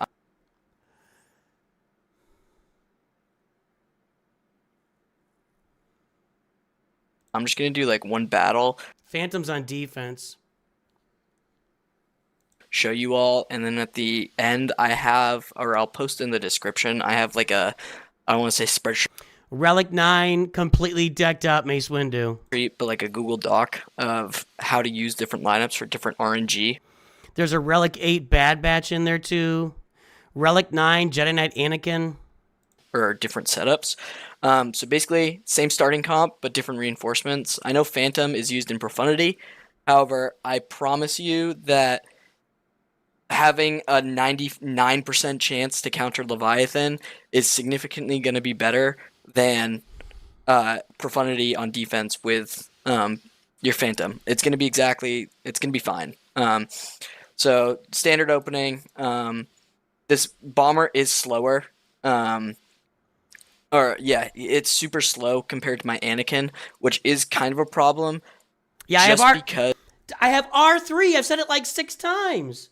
I'm just going to do like one battle. Phantom's on defense. Show you all, and then at the end I have, or I'll post in the description, I have like a, I don't want to say spreadsheet. Relic 9, completely decked up Mace Windu. But like a Google Doc of how to use different lineups for different RNG. There's a Relic 8 Bad Batch in there too. Relic 9, Jedi Knight Anakin. Or different setups. So basically, same starting comp, but different reinforcements. I know Phantom is used in Profundity. However, I promise you that having a 99% chance to counter Leviathan is significantly going to be better than Profundity on defense with your Phantom. It's going to be it's going to be fine. So standard opening, this bomber is slower. It's super slow compared to my Anakin, which is kind of a problem. Yeah, I have R3. I've said it like 6 times.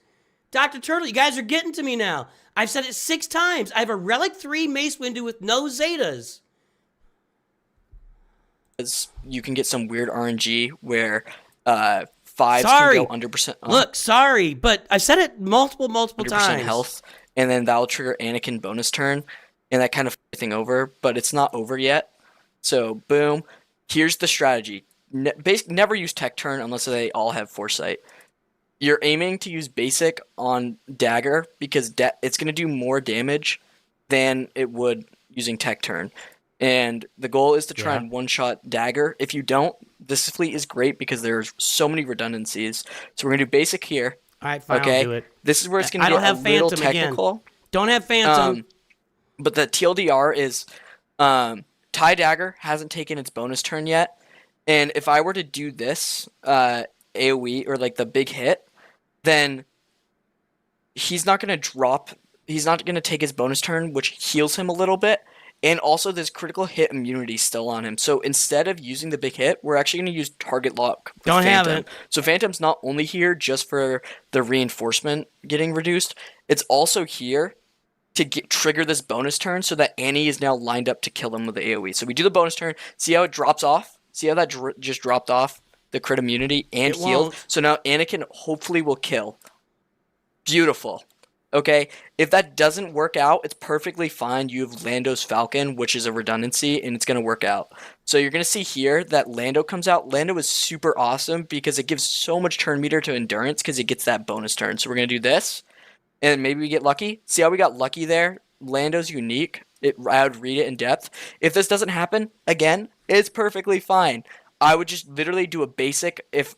Dr. Turtle, you guys are getting to me now. I've said it 6 times. I have a Relic 3 Mace Windu with no Zetas. You can get some weird RNG where 5s can go under percent. Look, sorry, but I said it multiple times. Health, and then that'll trigger Anakin bonus turn, and that kind of thing over. But it's not over yet. So boom, here's the strategy. Basically, never use tech turn unless they all have foresight. You're aiming to use basic on dagger because it's going to do more damage than it would using tech turn. And the goal is to try and one-shot dagger. If you don't, this fleet is great because there's so many redundancies. So we're going to do basic here. All right, fine, okay? I'll do it. This is where it's going to get a little technical. Again. Don't have Phantom. But the TLDR is TIE Dagger hasn't taken its bonus turn yet. And if I were to do this AoE or like the big hit, then he's not going to take his bonus turn, which heals him a little bit. And also, there's critical hit immunity still on him. So instead of using the big hit, we're actually going to use target lock. Don't have it. So Phantom's not only here just for the reinforcement getting reduced. It's also here to trigger this bonus turn so that Annie is now lined up to kill him with the AoE. So we do the bonus turn. See how it drops off? See how that just dropped off? The crit immunity and healed. So now Anakin hopefully will kill. Beautiful. Okay, if that doesn't work out, it's perfectly fine. You have Lando's Falcon, which is a redundancy, and it's going to work out. So you're going to see here that Lando comes out. Lando is super awesome because it gives so much turn meter to Endurance because it gets that bonus turn. So we're going to do this, and maybe we get lucky. See how we got lucky there? Lando's unique. I would read it in depth. If this doesn't happen, again, it's perfectly fine. I would just literally do a basic if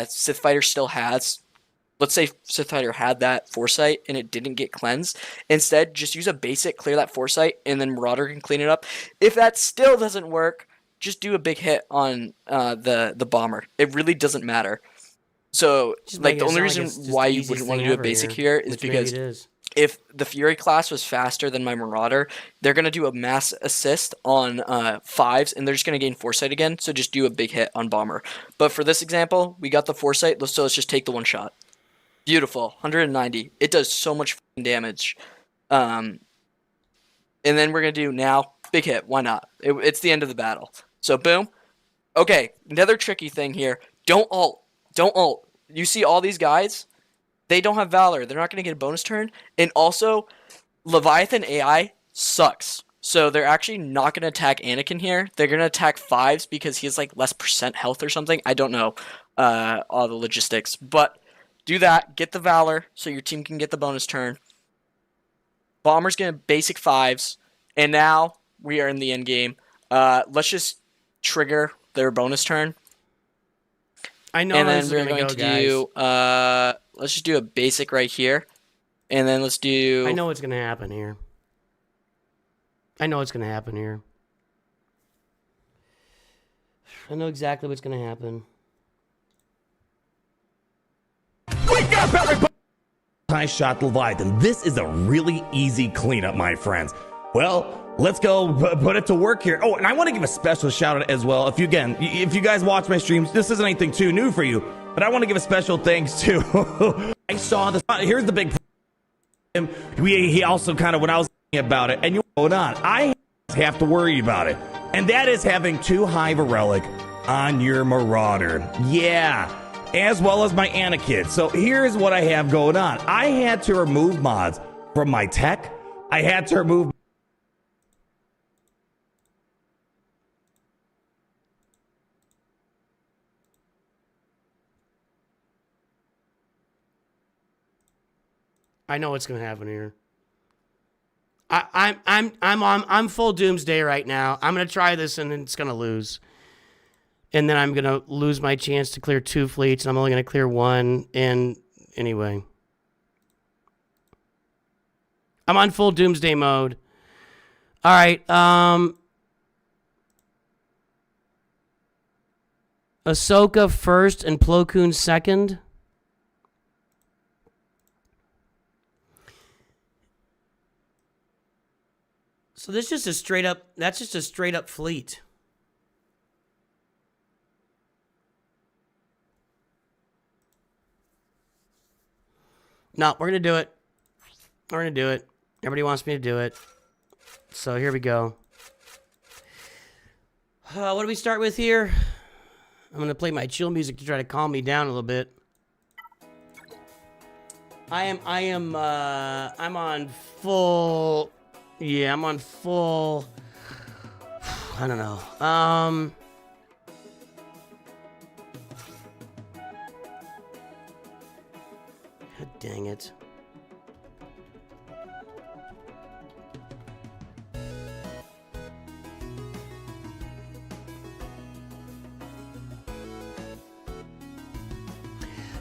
Sith Fighter still has... Let's say Sith Fighter had that Foresight and it didn't get cleansed. Instead, just use a basic, clear that Foresight, and then Marauder can clean it up. If that still doesn't work, just do a big hit on the Bomber. It really doesn't matter. So, like, the only reason why you wouldn't want to do a basic here is because if the Fury class was faster than my Marauder, they're going to do a mass assist on 5s, and they're just going to gain Foresight again, so just do a big hit on Bomber. But for this example, we got the Foresight, so let's just take the one shot. Beautiful, 190. It does so much damage. And then we're going to do now, big hit. Why not? It's the end of the battle. So, boom. Okay, another tricky thing here. Don't ult. Don't ult. You see all these guys? They don't have Valor. They're not going to get a bonus turn. And also, Leviathan AI sucks. So they're actually not going to attack Anakin here. They're going to attack 5s because he has like less % health or something. I don't know all the logistics. But... do that, get the Valor, so your team can get the bonus turn. Bomber's going to basic 5s, and now we are in the end game. Let's just trigger their bonus turn. I know. And then we're going to do, let's just do a basic right here. And then let's do... I know what's going to happen here. I know what's going to happen here. I know exactly what's going to happen. Wake up, everybody! I shot Leviathan. This is a really easy cleanup, my friends. Well, let's go put it to work here. Oh, and I want to give a special shout out as well. If you guys watch my streams, this isn't anything too new for you, but I want to give a special thanks to... I saw this. Here's the big problem. He also kind of, when I was thinking about it, and you hold on, I have to worry about it. And that is having 2 Hive Relic on your Marauder. Yeah. As well as my Anakin. So here's what I have going on. I had to remove mods from my tech. I had to remove... I know what's going to happen here. I'm full doomsday right now. I'm going to try this and it's going to lose. And then I'm going to lose my chance to clear 2 fleets. And I'm only going to clear 1. And anyway. I'm on full doomsday mode. All right. Ahsoka first and Plo Koon second. So this is just a straight up, that's just a straight up fleet. No, we're going to do it. We're going to do it. Everybody wants me to do it. So here we go. What do we start with here? I'm going to play my chill music to try to calm me down a little bit. I'm on full... Yeah, I'm on full... I don't know. God dang it.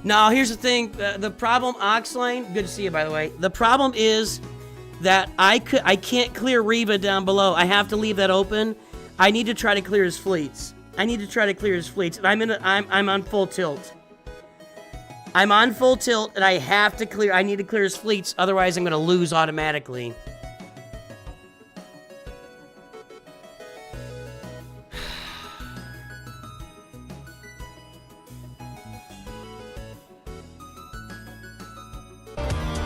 Now, here's the thing. The problem, Oxlane, good to see you, by the way. The problem is that I can't clear Reva down below. I have to leave that open. I need to try to clear his fleets. I'm on full tilt. I'm on full tilt, and I need to clear his fleets, otherwise I'm going to lose automatically.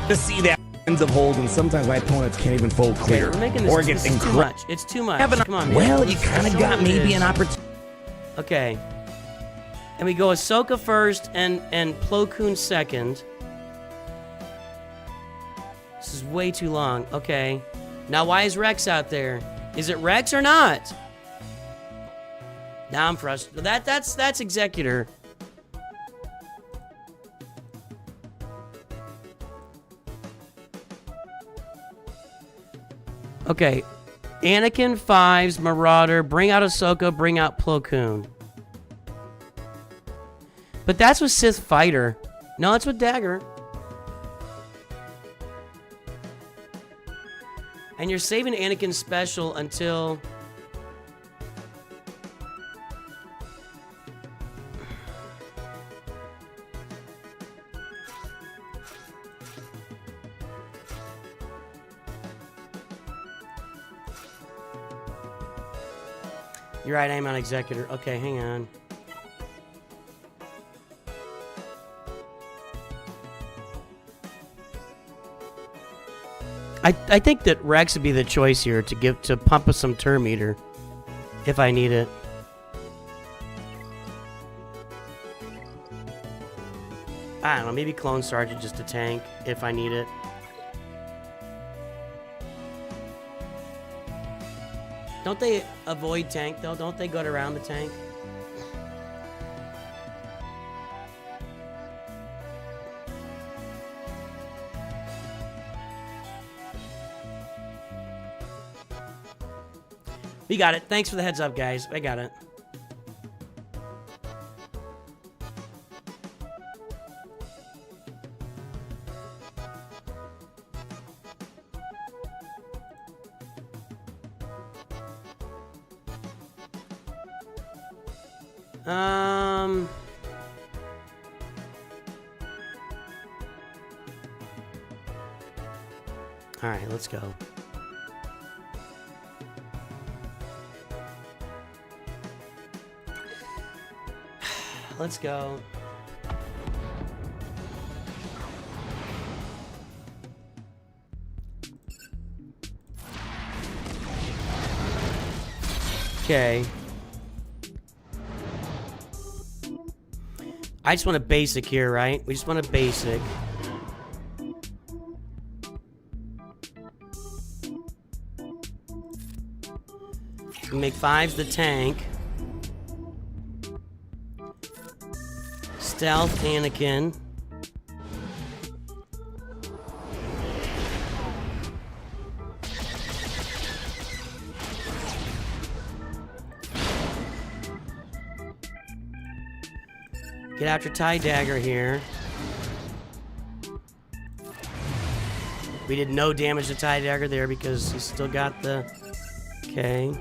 To see that ends of hold, and sometimes my opponents can't even fold clear. Okay, we're making this, or this is too much. It's too much. Come on, man. Well, you kind of got maybe an opportunity. Okay. And we go Ahsoka first and Plo Koon second. This is way too long. Okay. Now why is Rex out there? Is it Rex or not? Now I'm frustrated. That's Executor. Okay. Anakin, Fives, Marauder, bring out Ahsoka, bring out Plo Koon. But that's with Sith Fighter. No, it's with Dagger. And you're saving Anakin's special until... You're right, I'm on Executor. Okay, hang on. I think that Rex would be the choice here to pump us some turn meter if I need it. I don't know, maybe Clone Sergeant just to tank if I need it. Don't they avoid tank though? Don't they go around the tank? We got it. Thanks for the heads up, guys. I got it. All right, let's go. Let's go. Okay. I just want a basic here, right? We just want a basic. We make Fives the tank. Stealth Anakin. Get after TIE Dagger here. We did no damage to TIE Dagger there because he's still got the... Okay.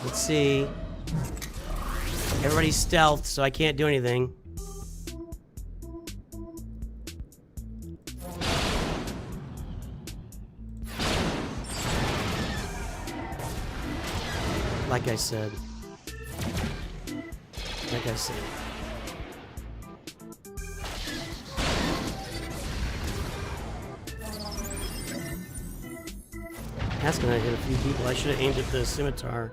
Let's see. Everybody's stealthed, so I can't do anything. Like I said. Like I said. That's gonna hit a few people. I should have aimed at the scimitar.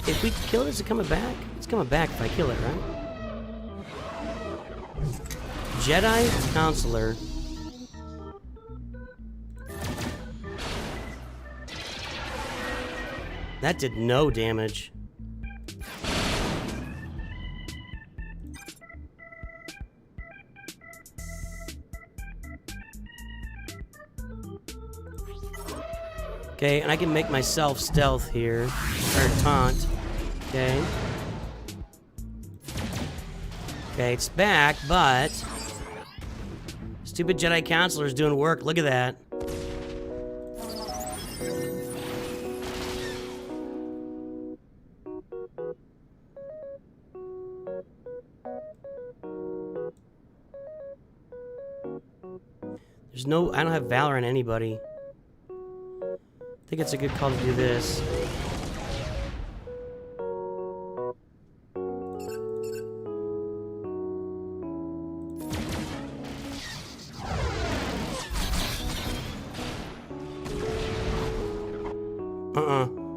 If we kill it, is it coming back? It's coming back if I kill it, right? Jedi Counselor. That did no damage. Okay, and I can make myself stealth here. Or taunt. Okay. Okay, it's back, but... Stupid Jedi Counselor's doing work. Look at that. There's no... I don't have Valor on anybody. I think it's a good call to do this.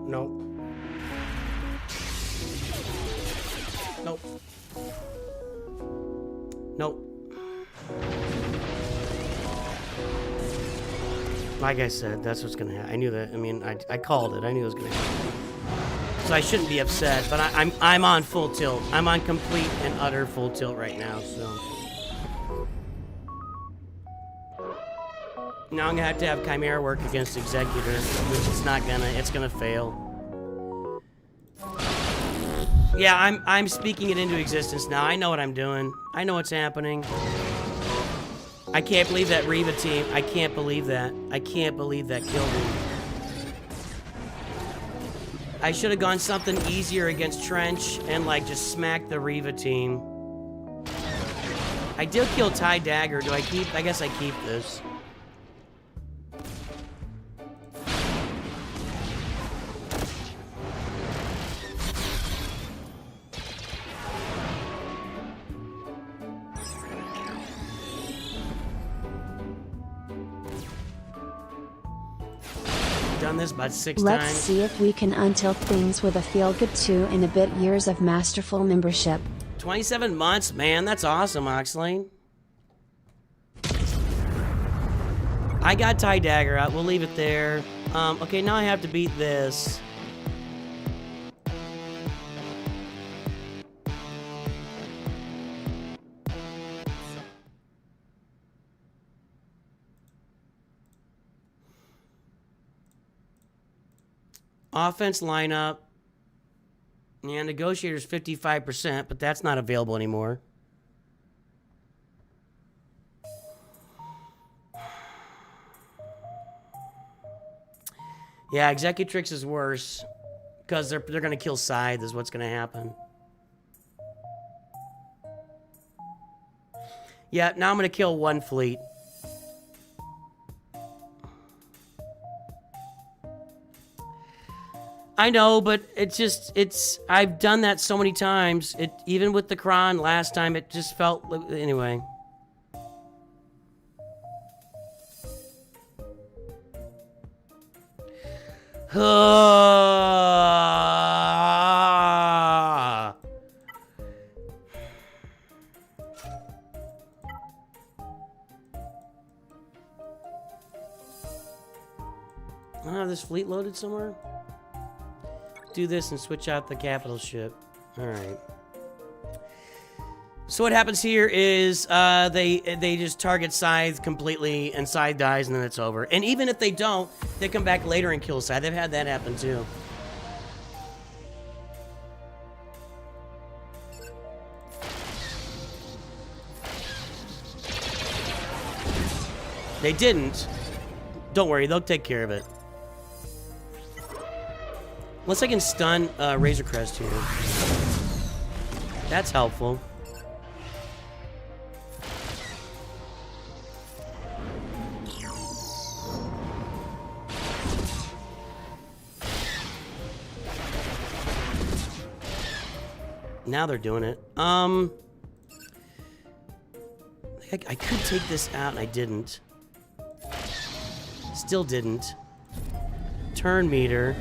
No. Nope. Nope. Like I said, that's what's gonna happen. I knew that. I mean, I called it. I knew it was gonna happen. So I shouldn't be upset, but I'm on full tilt. I'm on complete and utter full tilt right now. So now I'm gonna have to have Chimera work against Executor, which it's not gonna. It's gonna fail. Yeah, I'm speaking it into existence now. I know what I'm doing. I know what's happening. I can't believe that Reva team. I can't believe that. I can't believe that killed me. I should have gone something easier against Trench and like just smack the Reva team. I did kill Ty Dagger. Do I keep? I guess I keep this. Done this about 6 Let's times. see if we can untilt things with a feel-good 2 and a bit years of masterful membership. 27 months, man, that's awesome, Oxlane. I got Ty Dagger out. We'll leave it there. Okay, now I have to beat this. Offense lineup. Yeah, Negotiator's 55%, but that's not available anymore. Yeah, Executrix is worse. Because they're going to kill Scythe is what's going to happen. Yeah, now I'm going to kill one fleet. I know, but I've done that so many times. Even with the Kron last time, it just felt, anyway. I don't have this fleet loaded somewhere. Do this and switch out the capital ship. All right. So what happens here is they just target Scythe completely, and Scythe dies, and then it's over. And even if they don't, they come back later and kill Scythe. They've had that happen too. They didn't. Don't worry, they'll take care of it. Unless I can stun Razor Crest here. That's helpful. Now they're doing it. I could take this out and I didn't. Still didn't. Turn meter.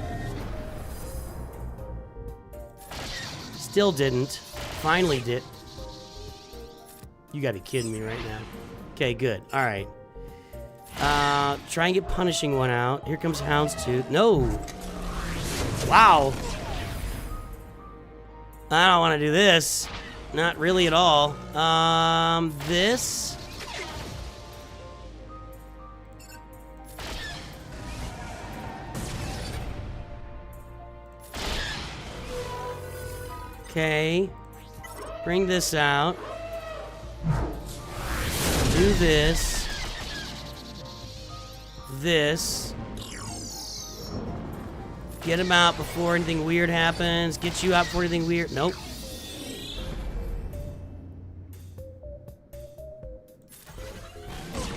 Still didn't. Finally did. You gotta be kidding me right now. Okay, good. Alright. Try and get Punishing One out. Here comes Houndstooth. No! Wow! I don't want to do this. Not really at all. This. Okay. Bring this out. Do this. This. Get him out before anything weird happens. Get you out before anything weird. Nope.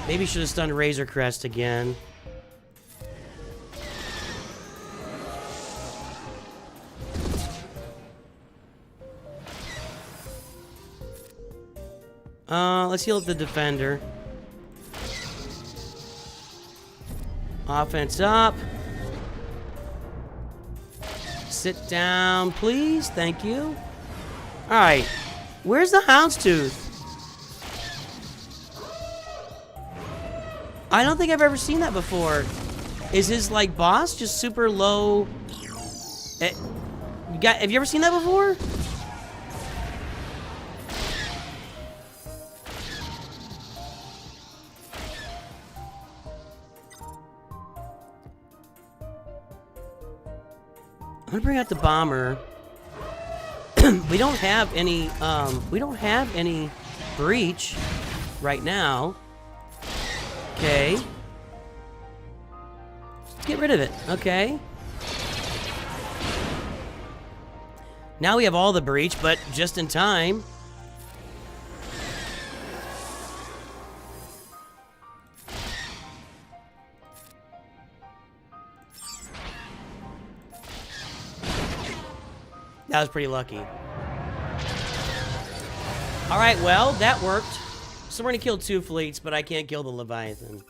Maybe should have stunned Razor Crest again. Let's heal the defender. Offense up. Sit down, please. Thank you. Alright. Where's the Houndstooth? I don't think I've ever seen that before. Is his, like, boss just super low? Have you ever seen that before? I'm gonna bring out the bomber. we don't have any breach right now. Okay. Get rid of it. Okay. Now we have all the breach, but just in time. That was pretty lucky. Alright, well, that worked. So we're gonna kill 2 fleets, but I can't kill the Leviathan.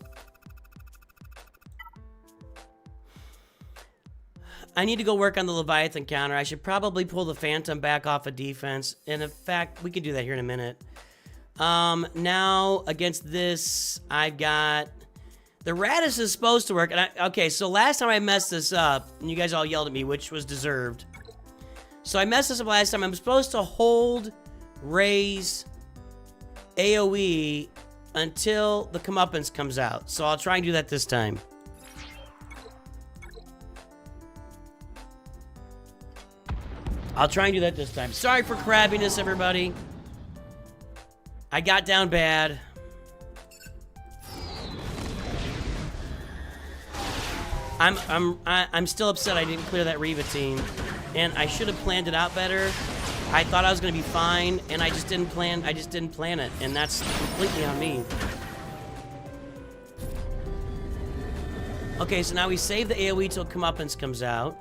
I need to go work on the Leviathan counter. I should probably pull the Phantom back off of defense. And in fact, we can do that here in a minute. Now, against this, I've got... The Radis is supposed to work. And okay, so last time I messed this up, and you guys all yelled at me, which was deserved. So I messed this up last time. I'm supposed to hold, raise, AoE until the comeuppance comes out. So I'll try and do that this time. I'll try and do that this time. Sorry for crabbiness, everybody. I got down bad. I'm still upset I didn't clear that Reva team. And I should have planned it out better. I thought I was gonna be fine, and I just didn't plan it, and that's completely on me. Okay, so now we save the AoE till comeuppance comes out.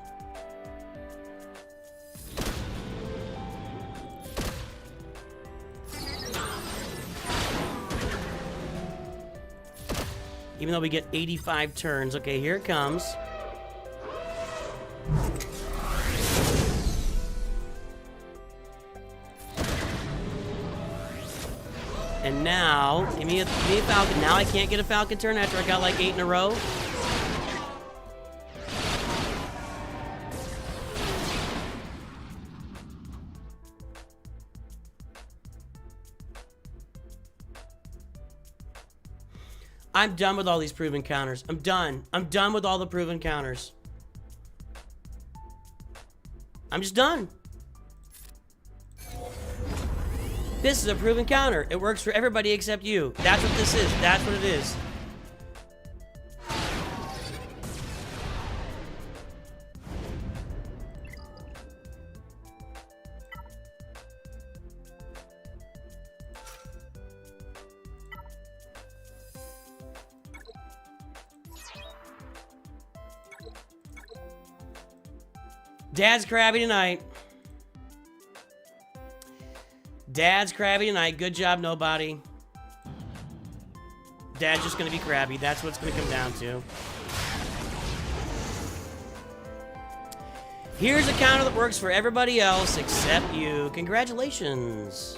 Even though we get 85 turns. Okay, here it comes. And now, give me a Falcon. Now I can't get a Falcon turn after I got like 8 in a row. I'm done with all these proven counters. I'm done. I'm done with all the proven counters. I'm just done. This is a proven counter. It works for everybody except you. That's what this is. That's what it is. Dad's crabby tonight. Dad's crabby tonight. Good job, nobody. Dad's just gonna be crabby. That's what it's gonna come down to. Here's a counter that works for everybody else except you. Congratulations.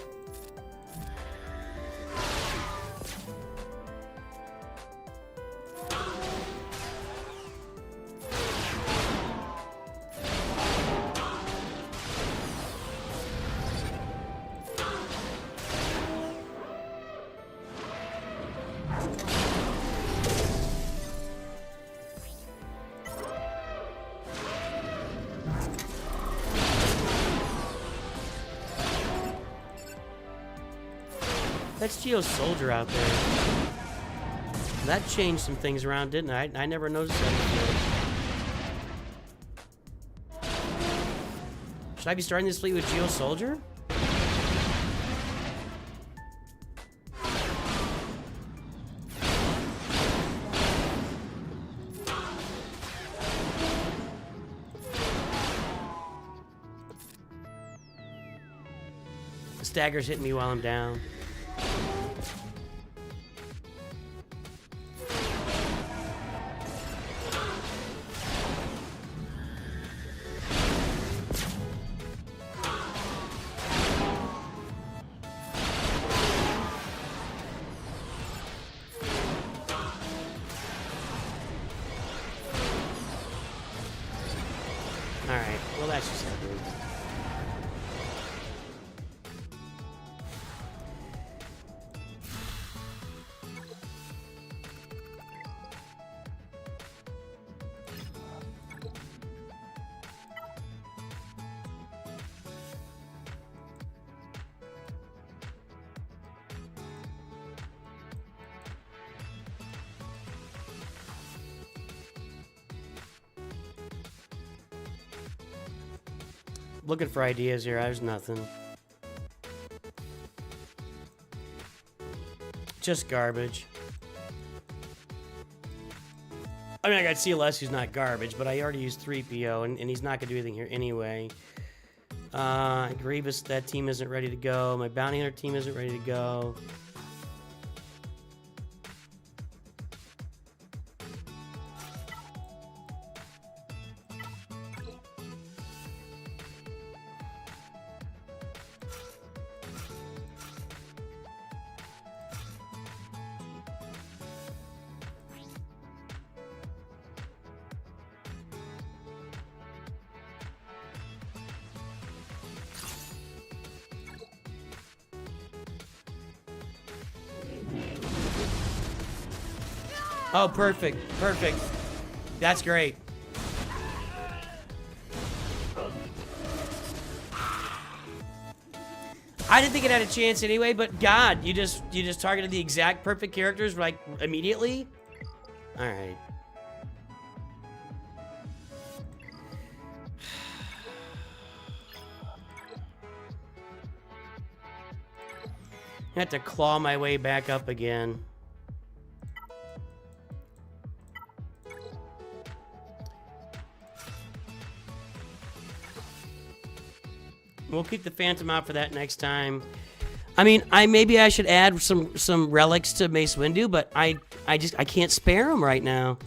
That's Geo's soldier out there. That changed some things around, didn't I? I never noticed that before. Should I be starting this fleet with Geo soldier? The stagger's hitting me while I'm down. Well, that's just ugly. Looking for ideas here. There's nothing. Just garbage. I mean, I got CLS who's not garbage, but I already used 3PO, and he's not going to do anything here anyway. Grievous, that team isn't ready to go. My Bounty Hunter team isn't ready to go. Oh, perfect. Perfect. That's great. I didn't think it had a chance anyway, but God, you just targeted the exact perfect characters like immediately. All right. I have to claw my way back up again. We'll keep the Phantom out for that next time. I mean, maybe I should add some relics to Mace Windu, but I can't spare them right now.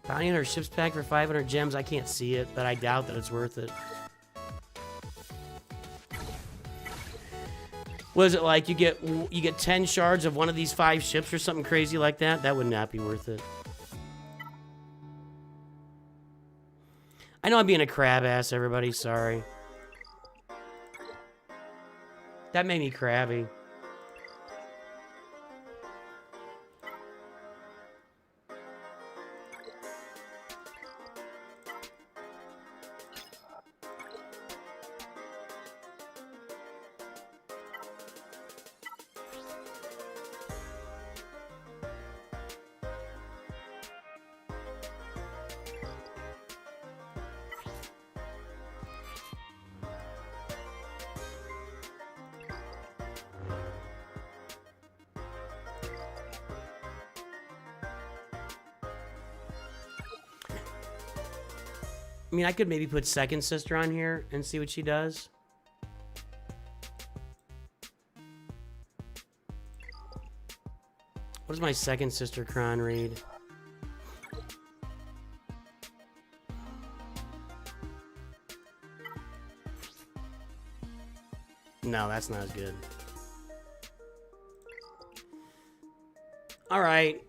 Bounty Hunter ships pack for 500 gems. I can't see it, but I doubt that it's worth it. Was it like you get 10 shards of one of these 5 ships or something crazy like that? That would not be worth it. I know I'm being a crab ass, everybody. Sorry. That made me crabby. I mean, I could maybe put Second Sister on here and see what she does. What does my Second Sister Kron read? No, that's not as good. All right.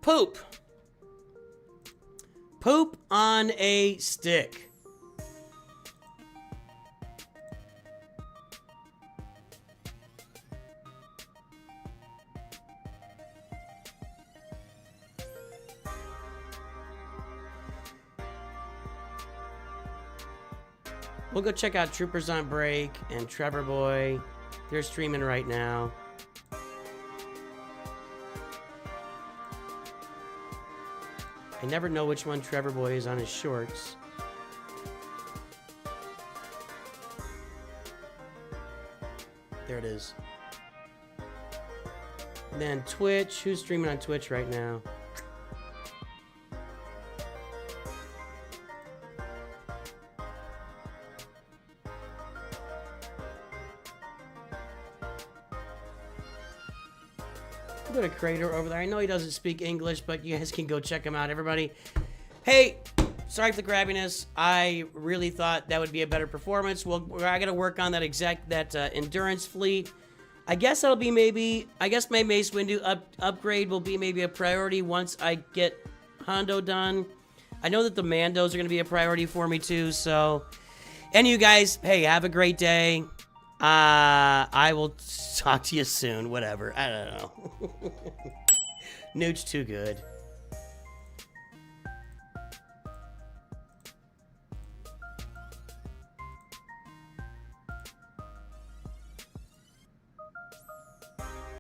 Poop. Poop on a stick. We'll go check out Troopers on Break and Trevor Boy. They're streaming right now. I never know which one Trevor Boy is on his shorts. There it is. And then Twitch. Who's streaming on Twitch right now? Go to Crater over there. I know he doesn't speak English, but you guys can go check him out, everybody. Hey, sorry for the grabbiness. I really thought that would be a better performance. Well, I got to work on that endurance fleet. I guess that'll be maybe, I guess my Mace Windu upgrade will be maybe a priority once I get Hondo done. I know that the Mandos are going to be a priority for me too, so. And you guys, hey, have a great day. I will talk to you soon, whatever. I don't know. Nooch too good.